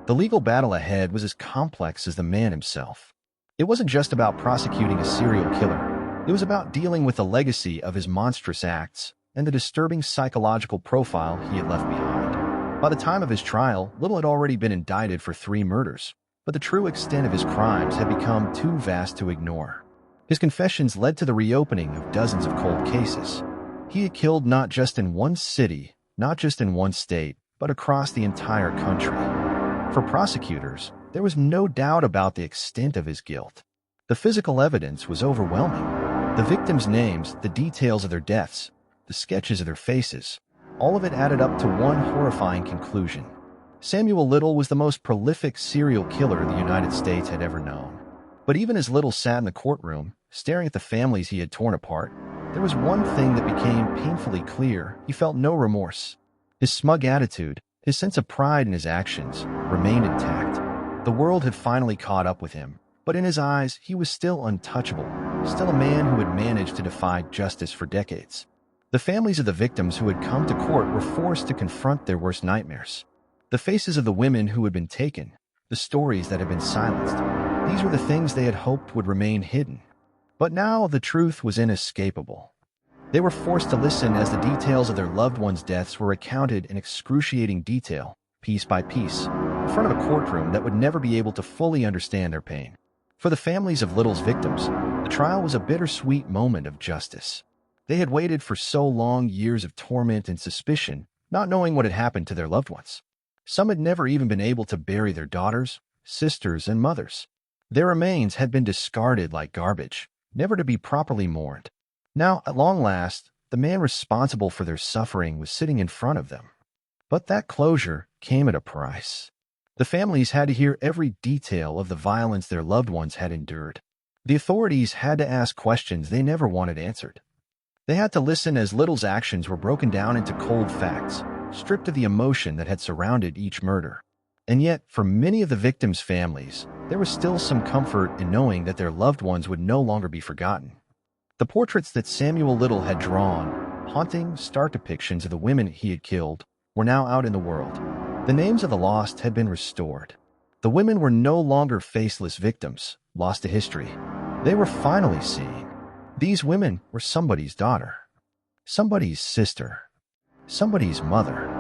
The legal battle ahead was as complex as the man himself. It wasn't just about prosecuting a serial killer. It was about dealing with the legacy of his monstrous acts and the disturbing psychological profile he had left behind. By the time of his trial, Little had already been indicted for 3 murders, but the true extent of his crimes had become too vast to ignore. His confessions led to the reopening of dozens of cold cases. He had killed not just in one city, not just in one state, but across the entire country. For prosecutors, there was no doubt about the extent of his guilt. The physical evidence was overwhelming. The victims' names, the details of their deaths, the sketches of their faces, all of it added up to one horrifying conclusion. Samuel Little was the most prolific serial killer the United States had ever known. But even as Little sat in the courtroom, staring at the families he had torn apart, there was one thing that became painfully clear. He felt no remorse. His smug attitude, his sense of pride in his actions, remained intact. The world had finally caught up with him, but in his eyes, he was still untouchable, still a man who had managed to defy justice for decades. The families of the victims who had come to court were forced to confront their worst nightmares. The faces of the women who had been taken, the stories that had been silenced, these were the things they had hoped would remain hidden. But now the truth was inescapable. They were forced to listen as the details of their loved ones' deaths were recounted in excruciating detail, piece by piece, in front of a courtroom that would never be able to fully understand their pain. For the families of Little's victims, the trial was a bittersweet moment of justice. They had waited for so long, years of torment and suspicion, not knowing what had happened to their loved ones. Some had never even been able to bury their daughters, sisters, and mothers. Their remains had been discarded like garbage, never to be properly mourned. Now, at long last, the man responsible for their suffering was sitting in front of them. But that closure came at a price. The families had to hear every detail of the violence their loved ones had endured. The authorities had to ask questions they never wanted answered. They had to listen as Little's actions were broken down into cold facts, stripped of the emotion that had surrounded each murder. And yet, for many of the victims' families, there was still some comfort in knowing that their loved ones would no longer be forgotten. The portraits that Samuel Little had drawn, haunting, stark depictions of the women he had killed, were now out in the world. The names of the lost had been restored. The women were no longer faceless victims, lost to history. They were finally seen. These women were somebody's daughter, somebody's sister, somebody's mother.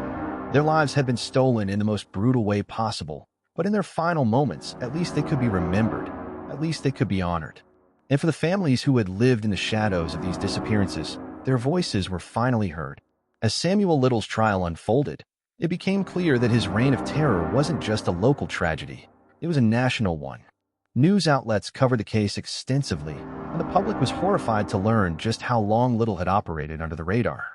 Their lives had been stolen in the most brutal way possible, but in their final moments, at least they could be remembered, at least they could be honored. And for the families who had lived in the shadows of these disappearances, their voices were finally heard. As Samuel Little's trial unfolded, it became clear that his reign of terror wasn't just a local tragedy, it was a national one. News outlets covered the case extensively, and the public was horrified to learn just how long Little had operated under the radar.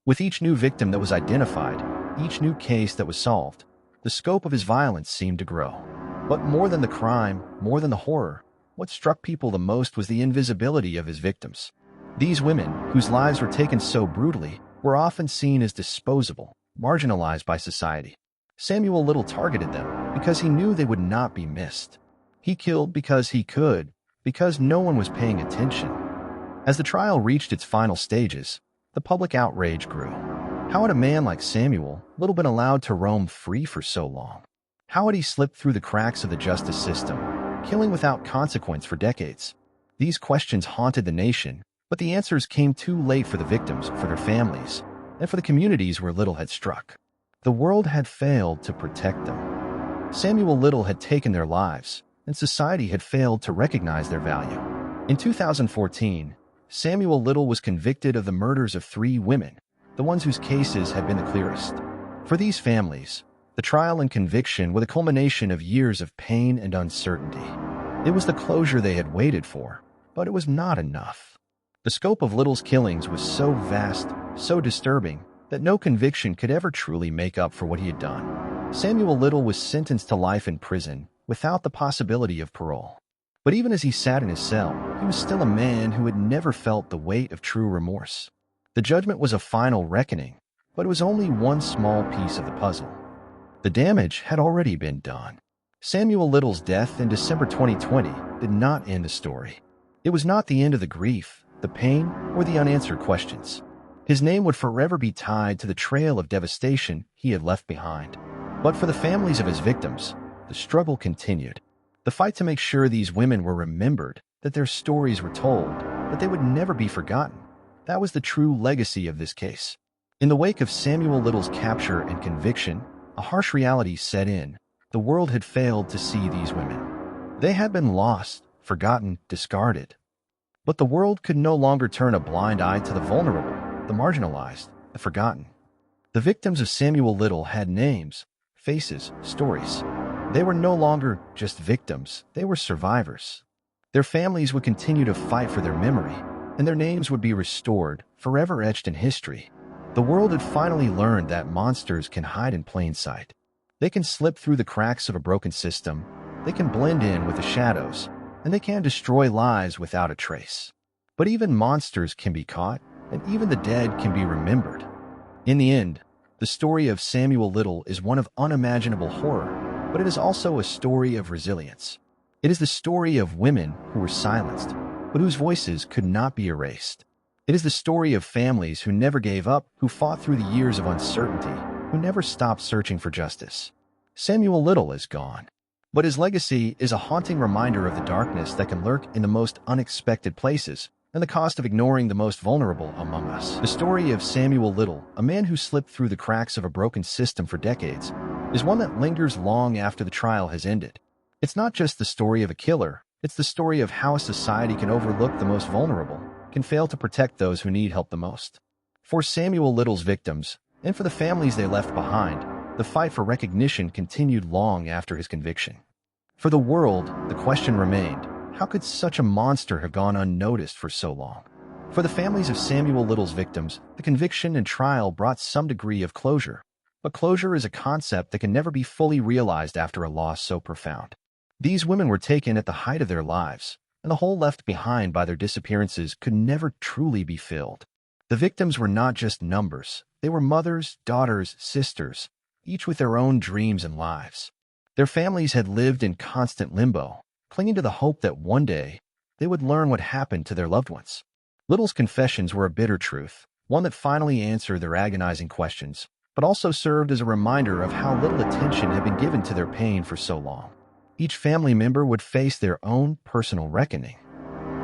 With each new victim that was identified, each new case that was solved, the scope of his violence seemed to grow. But more than the crime, more than the horror, what struck people the most was the invisibility of his victims. These women, whose lives were taken so brutally, were often seen as disposable, marginalized by society. Samuel Little targeted them because he knew they would not be missed. He killed because he could, because no one was paying attention. As the trial reached its final stages, the public outrage grew. How had a man like Samuel Little been allowed to roam free for so long? How had he slipped through the cracks of the justice system, killing without consequence for decades? These questions haunted the nation, but the answers came too late for the victims, for their families, and for the communities where Little had struck. The world had failed to protect them. Samuel Little had taken their lives, and society had failed to recognize their value. In 2014, Samuel Little was convicted of the murders of 3 women, the ones whose cases had been the clearest. For these families, the trial and conviction were the culmination of years of pain and uncertainty. It was the closure they had waited for, but it was not enough. The scope of Little's killings was so vast, so disturbing, that no conviction could ever truly make up for what he had done. Samuel Little was sentenced to life in prison, without the possibility of parole. But even as he sat in his cell, he was still a man who had never felt the weight of true remorse. The judgment was a final reckoning, but it was only one small piece of the puzzle. The damage had already been done. Samuel Little's death in December 2020 did not end the story. It was not the end of the grief, the pain, or the unanswered questions. His name would forever be tied to the trail of devastation he had left behind. But for the families of his victims, the struggle continued. The fight to make sure these women were remembered, that their stories were told, that they would never be forgotten. That was the true legacy of this case. In the wake of Samuel Little's capture and conviction, a harsh reality set in. The world had failed to see these women. They had been lost, forgotten, discarded. But the world could no longer turn a blind eye to the vulnerable, the marginalized, the forgotten. The victims of Samuel Little had names, faces, stories. They were no longer just victims, they were survivors. Their families would continue to fight for their memory, and their names would be restored, forever etched in history. The world had finally learned that monsters can hide in plain sight. They can slip through the cracks of a broken system, they can blend in with the shadows, and they can destroy lives without a trace. But even monsters can be caught, and even the dead can be remembered. In the end, the story of Samuel Little is one of unimaginable horror, but it is also a story of resilience. It is the story of women who were silenced, but whose voices could not be erased. It is the story of families who never gave up, who fought through the years of uncertainty, who never stopped searching for justice. Samuel Little is gone, but his legacy is a haunting reminder of the darkness that can lurk in the most unexpected places and the cost of ignoring the most vulnerable among us. The story of Samuel Little, a man who slipped through the cracks of a broken system for decades, is one that lingers long after the trial has ended. It's not just the story of a killer, it's the story of how a society can overlook the most vulnerable, can fail to protect those who need help the most. For Samuel Little's victims, and for the families they left behind, the fight for recognition continued long after his conviction. For the world, the question remained, how could such a monster have gone unnoticed for so long? For the families of Samuel Little's victims, the conviction and trial brought some degree of closure. But closure is a concept that can never be fully realized after a loss so profound. These women were taken at the height of their lives, and the hole left behind by their disappearances could never truly be filled. The victims were not just numbers. They were mothers, daughters, sisters, each with their own dreams and lives. Their families had lived in constant limbo, clinging to the hope that one day they would learn what happened to their loved ones. Little's confessions were a bitter truth, one that finally answered their agonizing questions, but also served as a reminder of how little attention had been given to their pain for so long. Each family member would face their own personal reckoning.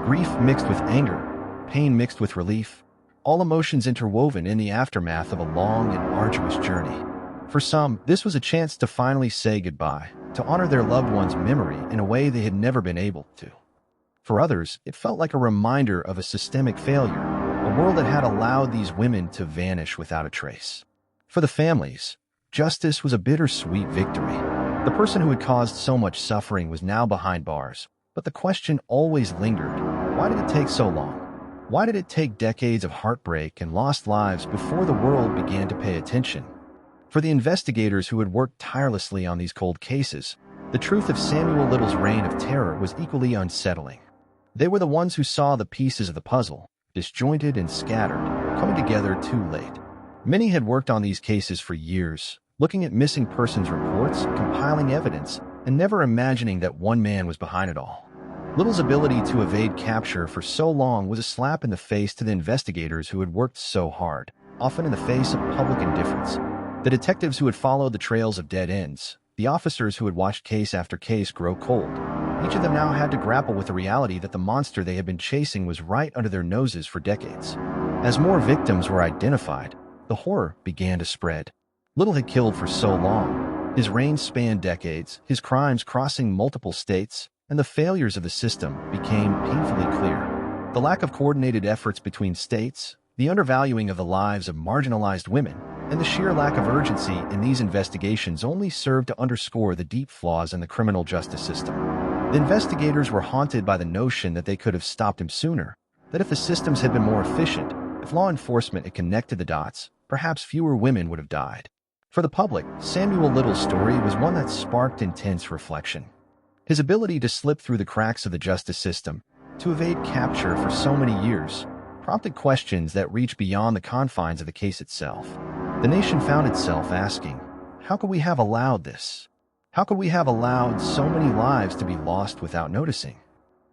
Grief mixed with anger, pain mixed with relief, all emotions interwoven in the aftermath of a long and arduous journey. For some, this was a chance to finally say goodbye, to honor their loved one's memory in a way they had never been able to. For others, it felt like a reminder of a systemic failure, a world that had allowed these women to vanish without a trace. For the families, justice was a bittersweet victory. The person who had caused so much suffering was now behind bars, but the question always lingered, why did it take so long? Why did it take decades of heartbreak and lost lives before the world began to pay attention? For the investigators who had worked tirelessly on these cold cases, the truth of Samuel Little's reign of terror was equally unsettling. They were the ones who saw the pieces of the puzzle, disjointed and scattered, coming together too late. Many had worked on these cases for years, looking at missing persons reports, compiling evidence, and never imagining that one man was behind it all. Little's ability to evade capture for so long was a slap in the face to the investigators who had worked so hard, often in the face of public indifference. The detectives who had followed the trails of dead ends, the officers who had watched case after case grow cold, each of them now had to grapple with the reality that the monster they had been chasing was right under their noses for decades. As more victims were identified, the horror began to spread. Little had killed for so long. His reign spanned decades, his crimes crossing multiple states, and the failures of the system became painfully clear. The lack of coordinated efforts between states, the undervaluing of the lives of marginalized women, and the sheer lack of urgency in these investigations only served to underscore the deep flaws in the criminal justice system. The investigators were haunted by the notion that they could have stopped him sooner, that if the systems had been more efficient, if law enforcement had connected the dots, perhaps fewer women would have died. For the public, Samuel Little's story was one that sparked intense reflection. His ability to slip through the cracks of the justice system, to evade capture for so many years, prompted questions that reached beyond the confines of the case itself. The nation found itself asking, how could we have allowed this? How could we have allowed so many lives to be lost without noticing?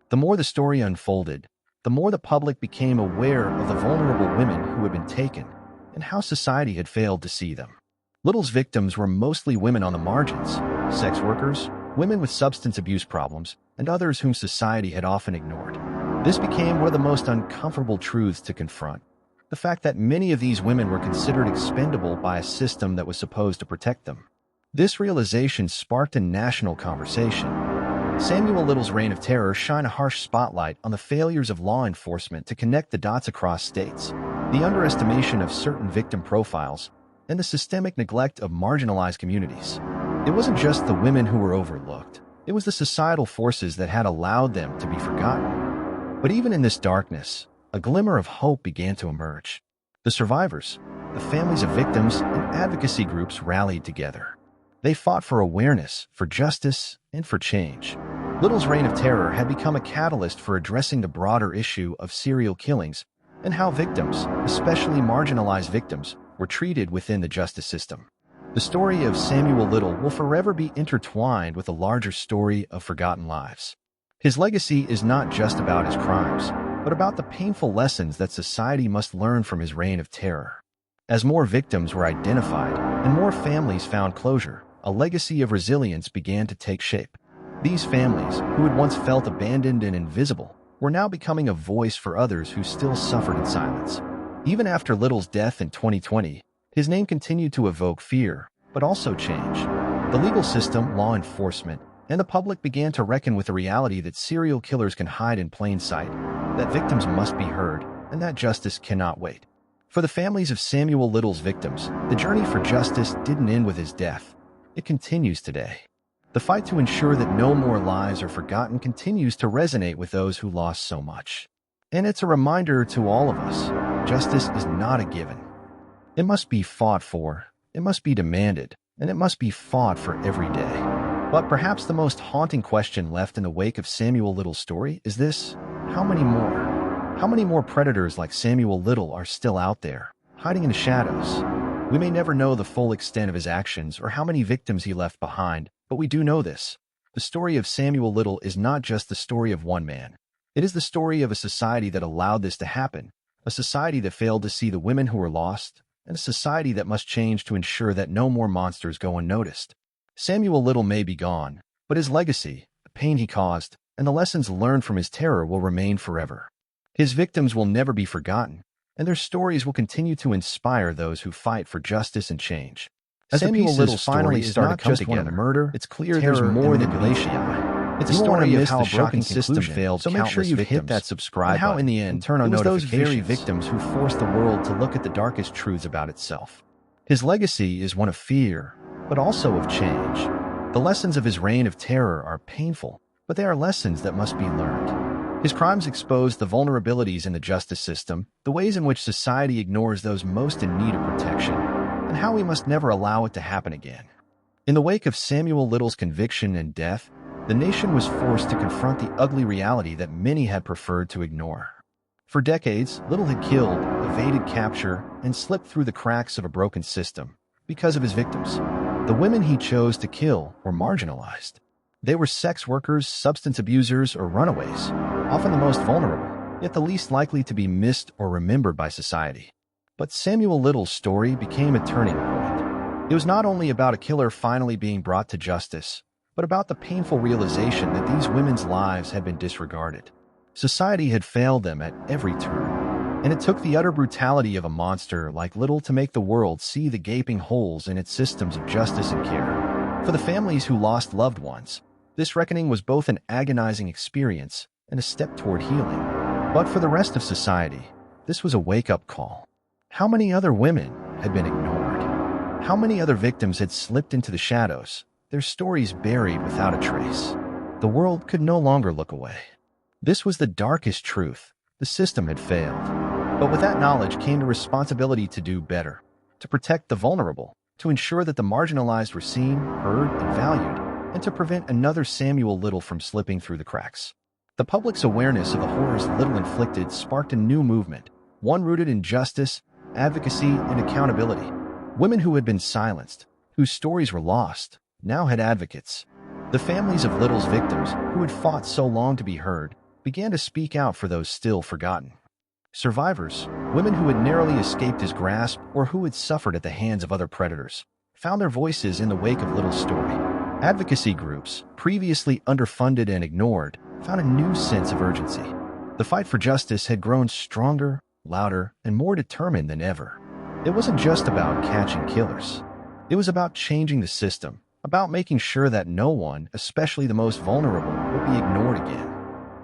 The more the story unfolded, the more the public became aware of the vulnerable women who had been taken and how society had failed to see them. Little's victims were mostly women on the margins, sex workers, women with substance abuse problems, and others whom society had often ignored. This became one of the most uncomfortable truths to confront. The fact that many of these women were considered expendable by a system that was supposed to protect them. This realization sparked a national conversation. Samuel Little's reign of terror shined a harsh spotlight on the failures of law enforcement to connect the dots across states, the underestimation of certain victim profiles, and the systemic neglect of marginalized communities. It wasn't just the women who were overlooked. It was the societal forces that had allowed them to be forgotten. But even in this darkness, a glimmer of hope began to emerge. The survivors, the families of victims, and advocacy groups rallied together. They fought for awareness, for justice, and for change. Little's reign of terror had become a catalyst for addressing the broader issue of serial killings and how victims, especially marginalized victims, were treated within the justice system. The story of Samuel Little will forever be intertwined with a larger story of forgotten lives. His legacy is not just about his crimes, but about the painful lessons that society must learn from his reign of terror. As more victims were identified and more families found closure, a legacy of resilience began to take shape. These families, who had once felt abandoned and invisible, were now becoming a voice for others who still suffered in silence. Even after Little's death in 2020, his name continued to evoke fear, but also change. The legal system, law enforcement, and the public began to reckon with the reality that serial killers can hide in plain sight, that victims must be heard, and that justice cannot wait. For the families of Samuel Little's victims, the journey for justice didn't end with his death. It continues today. The fight to ensure that no more lives are forgotten continues to resonate with those who lost so much. And it's a reminder to all of us, justice is not a given. It must be fought for, it must be demanded, and it must be fought for every day. But perhaps the most haunting question left in the wake of Samuel Little's story is this: how many more? How many more predators like Samuel Little are still out there, hiding in the shadows? We may never know the full extent of his actions or how many victims he left behind, but we do know this. The story of Samuel Little is not just the story of one man. It is the story of a society that allowed this to happen, a society that failed to see the women who were lost, and a society that must change to ensure that no more monsters go unnoticed. Samuel Little may be gone, but his legacy, the pain he caused, and the lessons learned from his terror will remain forever. His victims will never be forgotten, and their stories will continue to inspire those who fight for justice and change. As Samuel Little's finally started to come together, murder, it's clear there's more than meets the eye. It's a story of how a broken system failed, so make sure you hit that subscribe button, how in the end, turn on notifications. Those very victims who forced the world to look at the darkest truths about itself. His legacy is one of fear, but also of change. The lessons of his reign of terror are painful, but they are lessons that must be learned. His crimes expose the vulnerabilities in the justice system, the ways in which society ignores those most in need of protection, and how we must never allow it to happen again. In the wake of Samuel Little's conviction and death, the nation was forced to confront the ugly reality that many had preferred to ignore. For decades, Little had killed, evaded capture, and slipped through the cracks of a broken system because of his victims. The women he chose to kill were marginalized. They were sex workers, substance abusers, or runaways, often the most vulnerable, yet the least likely to be missed or remembered by society. But Samuel Little's story became a turning point. It was not only about a killer finally being brought to justice, but about the painful realization that these women's lives had been disregarded. Society had failed them at every turn, and it took the utter brutality of a monster like Little to make the world see the gaping holes in its systems of justice and care. For the families who lost loved ones, this reckoning was both an agonizing experience and a step toward healing. But for the rest of society, this was a wake-up call. How many other women had been ignored? How many other victims had slipped into the shadows, their stories buried without a trace? The world could no longer look away. This was the darkest truth. The system had failed. But with that knowledge came the responsibility to do better, to protect the vulnerable, to ensure that the marginalized were seen, heard, and valued, and to prevent another Samuel Little from slipping through the cracks. The public's awareness of the horrors Little inflicted sparked a new movement, one rooted in justice, advocacy, and accountability. Women who had been silenced, whose stories were lost, now had advocates. The families of Little's victims, who had fought so long to be heard, began to speak out for those still forgotten. Survivors, women who had narrowly escaped his grasp or who had suffered at the hands of other predators, found their voices in the wake of Little's story. Advocacy groups, previously underfunded and ignored, found a new sense of urgency. The fight for justice had grown stronger, louder, and more determined than ever. It wasn't just about catching killers. It was about changing the system, about making sure that no one, especially the most vulnerable, would be ignored again.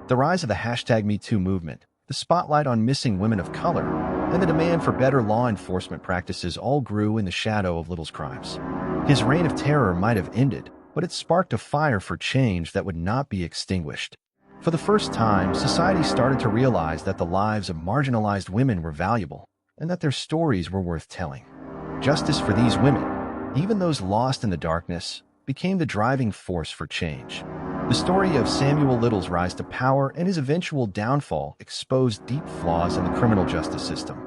The rise of the #MeToo movement, the spotlight on missing women of color, and the demand for better law enforcement practices all grew in the shadow of Little's crimes. His reign of terror might have ended, but it sparked a fire for change that would not be extinguished. For the first time, society started to realize that the lives of marginalized women were valuable, and that their stories were worth telling. Justice for these women, even those lost in the darkness, became the driving force for change. The story of Samuel Little's rise to power and his eventual downfall exposed deep flaws in the criminal justice system.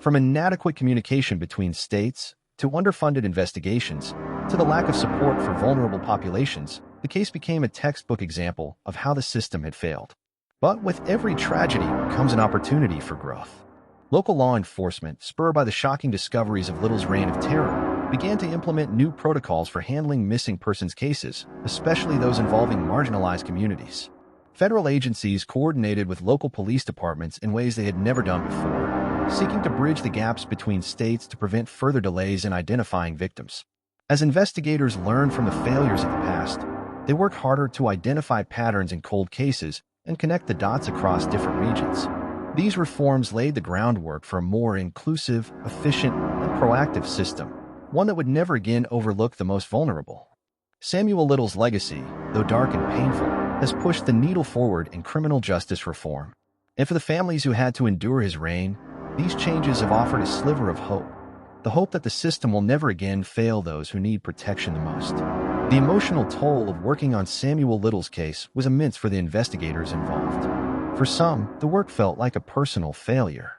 From inadequate communication between states, to underfunded investigations, to the lack of support for vulnerable populations, the case became a textbook example of how the system had failed. But with every tragedy comes an opportunity for growth. Local law enforcement, spurred by the shocking discoveries of Little's reign of terror, began to implement new protocols for handling missing persons cases, especially those involving marginalized communities. Federal agencies coordinated with local police departments in ways they had never done before, seeking to bridge the gaps between states to prevent further delays in identifying victims. As investigators learned from the failures of the past, they worked harder to identify patterns in cold cases and connect the dots across different regions. These reforms laid the groundwork for a more inclusive, efficient, and proactive system, one that would never again overlook the most vulnerable. Samuel Little's legacy, though dark and painful, has pushed the needle forward in criminal justice reform. And for the families who had to endure his reign, these changes have offered a sliver of hope, the hope that the system will never again fail those who need protection the most. The emotional toll of working on Samuel Little's case was immense for the investigators involved. For some, the work felt like a personal failure.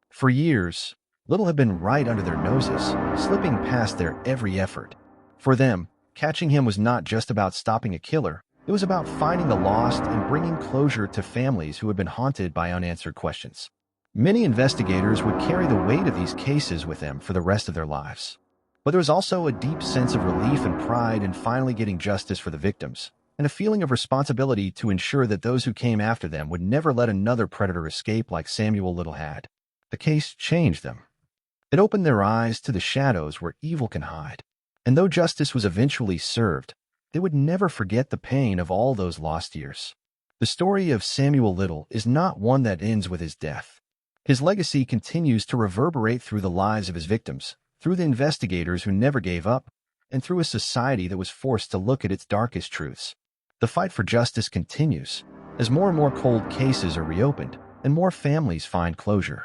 For years, Little had been right under their noses, slipping past their every effort. For them, catching him was not just about stopping a killer, it was about finding the lost and bringing closure to families who had been haunted by unanswered questions. Many investigators would carry the weight of these cases with them for the rest of their lives. But there was also a deep sense of relief and pride in finally getting justice for the victims, and a feeling of responsibility to ensure that those who came after them would never let another predator escape like Samuel Little had. The case changed them. It opened their eyes to the shadows where evil can hide. And though justice was eventually served, they would never forget the pain of all those lost years. The story of Samuel Little is not one that ends with his death. His legacy continues to reverberate through the lives of his victims, through the investigators who never gave up, and through a society that was forced to look at its darkest truths. The fight for justice continues, as more and more cold cases are reopened, and more families find closure.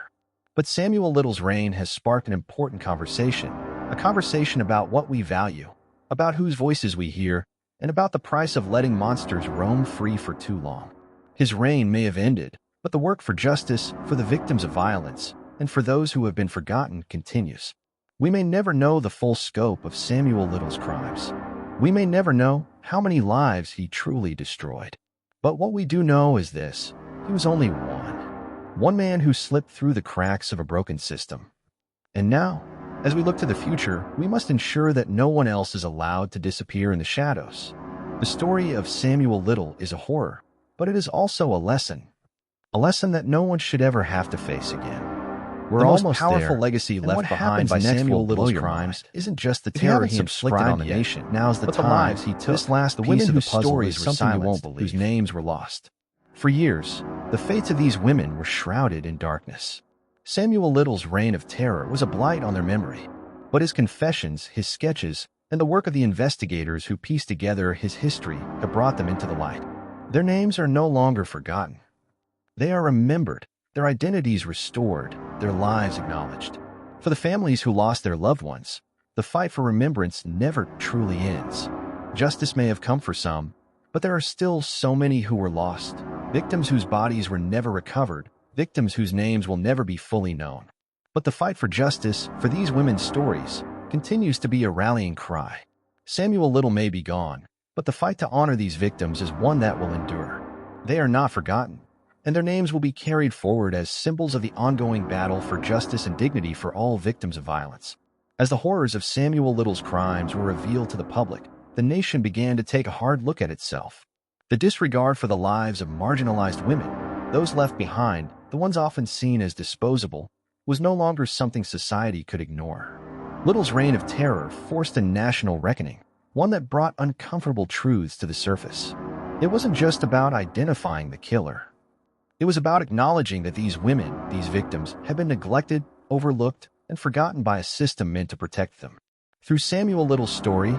But Samuel Little's reign has sparked an important conversation, a conversation about what we value, about whose voices we hear, and about the price of letting monsters roam free for too long. His reign may have ended, but the work for justice, for the victims of violence, and for those who have been forgotten continues. We may never know the full scope of Samuel Little's crimes. We may never know how many lives he truly destroyed. But what we do know is this: he was only one man who slipped through the cracks of a broken system. And now, as we look to the future, we must ensure that no one else is allowed to disappear in the shadows. The story of Samuel Little is a horror, but it is also a lesson that no one should ever have to face again. We're almost there. The most powerful legacy left behind by Samuel Little's crimes isn't just the terror he inflicted on the nation. Now's the time. The lives he took. This last piece of the puzzle is something you won't believe, whose names were lost. For years, the fates of these women were shrouded in darkness. Samuel Little's reign of terror was a blight on their memory, but his confessions, his sketches, and the work of the investigators who pieced together his history have brought them into the light. Their names are no longer forgotten. They are remembered, their identities restored, their lives acknowledged. For the families who lost their loved ones, the fight for remembrance never truly ends. Justice may have come for some, but there are still so many who were lost, victims whose bodies were never recovered, victims whose names will never be fully known. But the fight for justice, for these women's stories, continues to be a rallying cry. Samuel Little may be gone, but the fight to honor these victims is one that will endure. They are not forgotten, and their names will be carried forward as symbols of the ongoing battle for justice and dignity for all victims of violence. As the horrors of Samuel Little's crimes were revealed to the public, the nation began to take a hard look at itself. The disregard for the lives of marginalized women, those left behind, the ones often seen as disposable, was no longer something society could ignore. Little's reign of terror forced a national reckoning, one that brought uncomfortable truths to the surface. It wasn't just about identifying the killer. It was about acknowledging that these women, these victims, had been neglected, overlooked, and forgotten by a system meant to protect them. Through Samuel Little's story,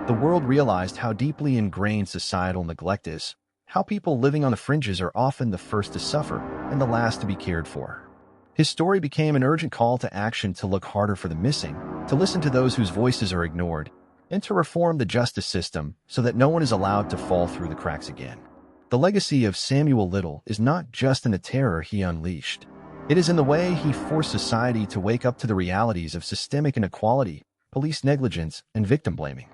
the world realized how deeply ingrained societal neglect is, how people living on the fringes are often the first to suffer and the last to be cared for. His story became an urgent call to action to look harder for the missing, to listen to those whose voices are ignored, and to reform the justice system so that no one is allowed to fall through the cracks again. The legacy of Samuel Little is not just in the terror he unleashed. It is in the way he forced society to wake up to the realities of systemic inequality, police negligence, and victim blaming.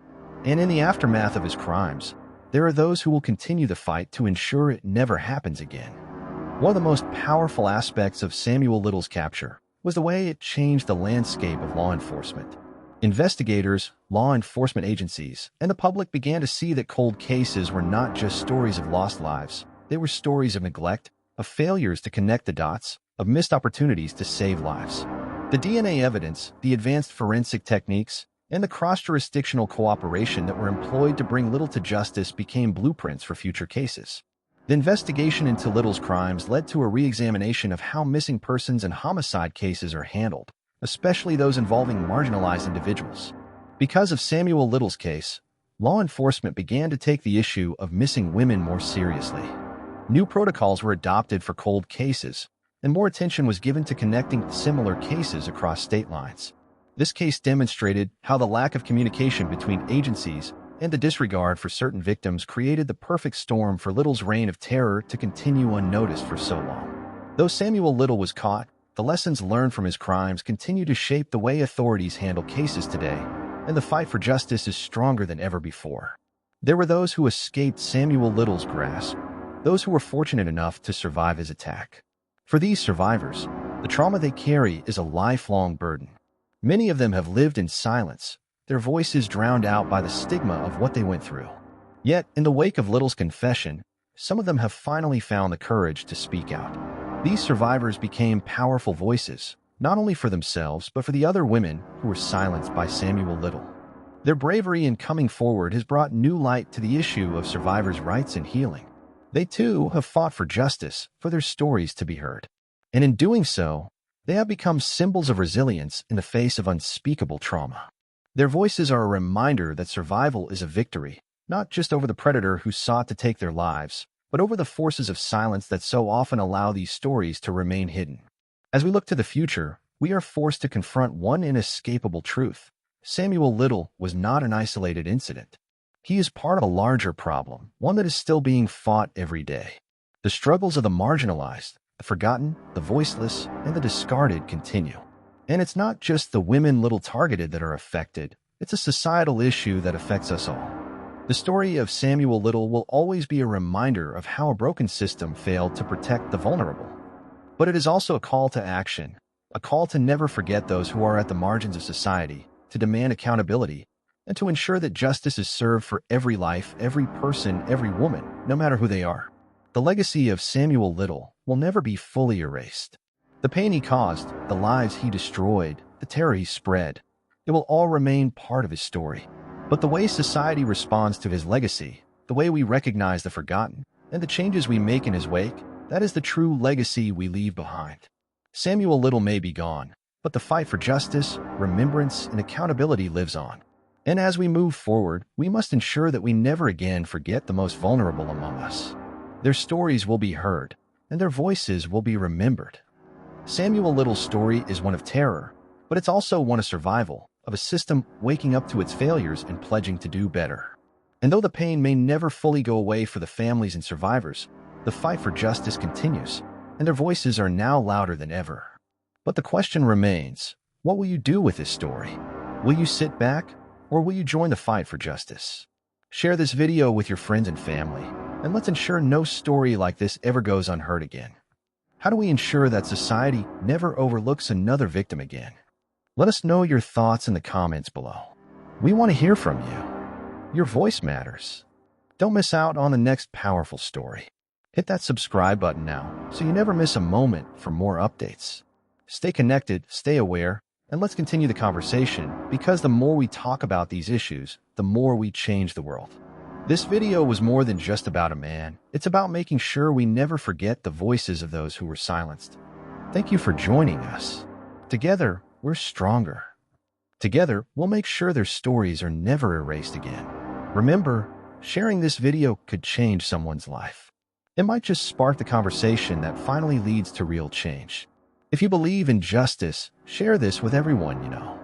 And in the aftermath of his crimes, there are those who will continue the fight to ensure it never happens again. One of the most powerful aspects of Samuel Little's capture was the way it changed the landscape of law enforcement. Investigators, law enforcement agencies, and the public began to see that cold cases were not just stories of lost lives. They were stories of neglect, of failures to connect the dots, of missed opportunities to save lives. The DNA evidence, the advanced forensic techniques, and the cross-jurisdictional cooperation that were employed to bring Little to justice became blueprints for future cases. The investigation into Little's crimes led to a re-examination of how missing persons and homicide cases are handled, especially those involving marginalized individuals. Because of Samuel Little's case, law enforcement began to take the issue of missing women more seriously. New protocols were adopted for cold cases, and more attention was given to connecting similar cases across state lines. This case demonstrated how the lack of communication between agencies and the disregard for certain victims created the perfect storm for Little's reign of terror to continue unnoticed for so long. Though Samuel Little was caught, the lessons learned from his crimes continue to shape the way authorities handle cases today, and the fight for justice is stronger than ever before. There were those who escaped Samuel Little's grasp, those who were fortunate enough to survive his attack. For these survivors, the trauma they carry is a lifelong burden. Many of them have lived in silence, their voices drowned out by the stigma of what they went through. Yet, in the wake of Little's confession, some of them have finally found the courage to speak out. These survivors became powerful voices, not only for themselves, but for the other women who were silenced by Samuel Little. Their bravery in coming forward has brought new light to the issue of survivors' rights and healing. They too have fought for justice, for their stories to be heard. And in doing so, they have become symbols of resilience in the face of unspeakable trauma. Their voices are a reminder that survival is a victory, not just over the predator who sought to take their lives, but over the forces of silence that so often allow these stories to remain hidden. As we look to the future, we are forced to confront one inescapable truth. Samuel Little was not an isolated incident. He is part of a larger problem, one that is still being fought every day. The struggles of the marginalized, the forgotten, the voiceless, and the discarded continue. And it's not just the women Little targeted that are affected, it's a societal issue that affects us all. The story of Samuel Little will always be a reminder of how a broken system failed to protect the vulnerable. But it is also a call to action, a call to never forget those who are at the margins of society, to demand accountability, and to ensure that justice is served for every life, every person, every woman, no matter who they are. The legacy of Samuel Little will never be fully erased. The pain he caused, the lives he destroyed, the terror he spread, it will all remain part of his story. But the way society responds to his legacy, the way we recognize the forgotten, and the changes we make in his wake, that is the true legacy we leave behind. Samuel Little may be gone, but the fight for justice, remembrance, and accountability lives on. And as we move forward, we must ensure that we never again forget the most vulnerable among us. Their stories will be heard, and their voices will be remembered. Samuel Little's story is one of terror, but it's also one of survival, of a system waking up to its failures and pledging to do better. And though the pain may never fully go away for the families and survivors, the fight for justice continues, and their voices are now louder than ever. But the question remains, what will you do with this story? Will you sit back, or will you join the fight for justice? Share this video with your friends and family, and let's ensure no story like this ever goes unheard again. How do we ensure that society never overlooks another victim again? Let us know your thoughts in the comments below. We want to hear from you. Your voice matters. Don't miss out on the next powerful story. Hit that subscribe button now so you never miss a moment for more updates. Stay connected, stay aware, and let's continue the conversation, because the more we talk about these issues, the more we change the world. This video was more than just about a man. It's about making sure we never forget the voices of those who were silenced. Thank you for joining us. Together, we're stronger. Together, we'll make sure their stories are never erased again. Remember, sharing this video could change someone's life. It might just spark the conversation that finally leads to real change. If you believe in justice, share this with everyone you know.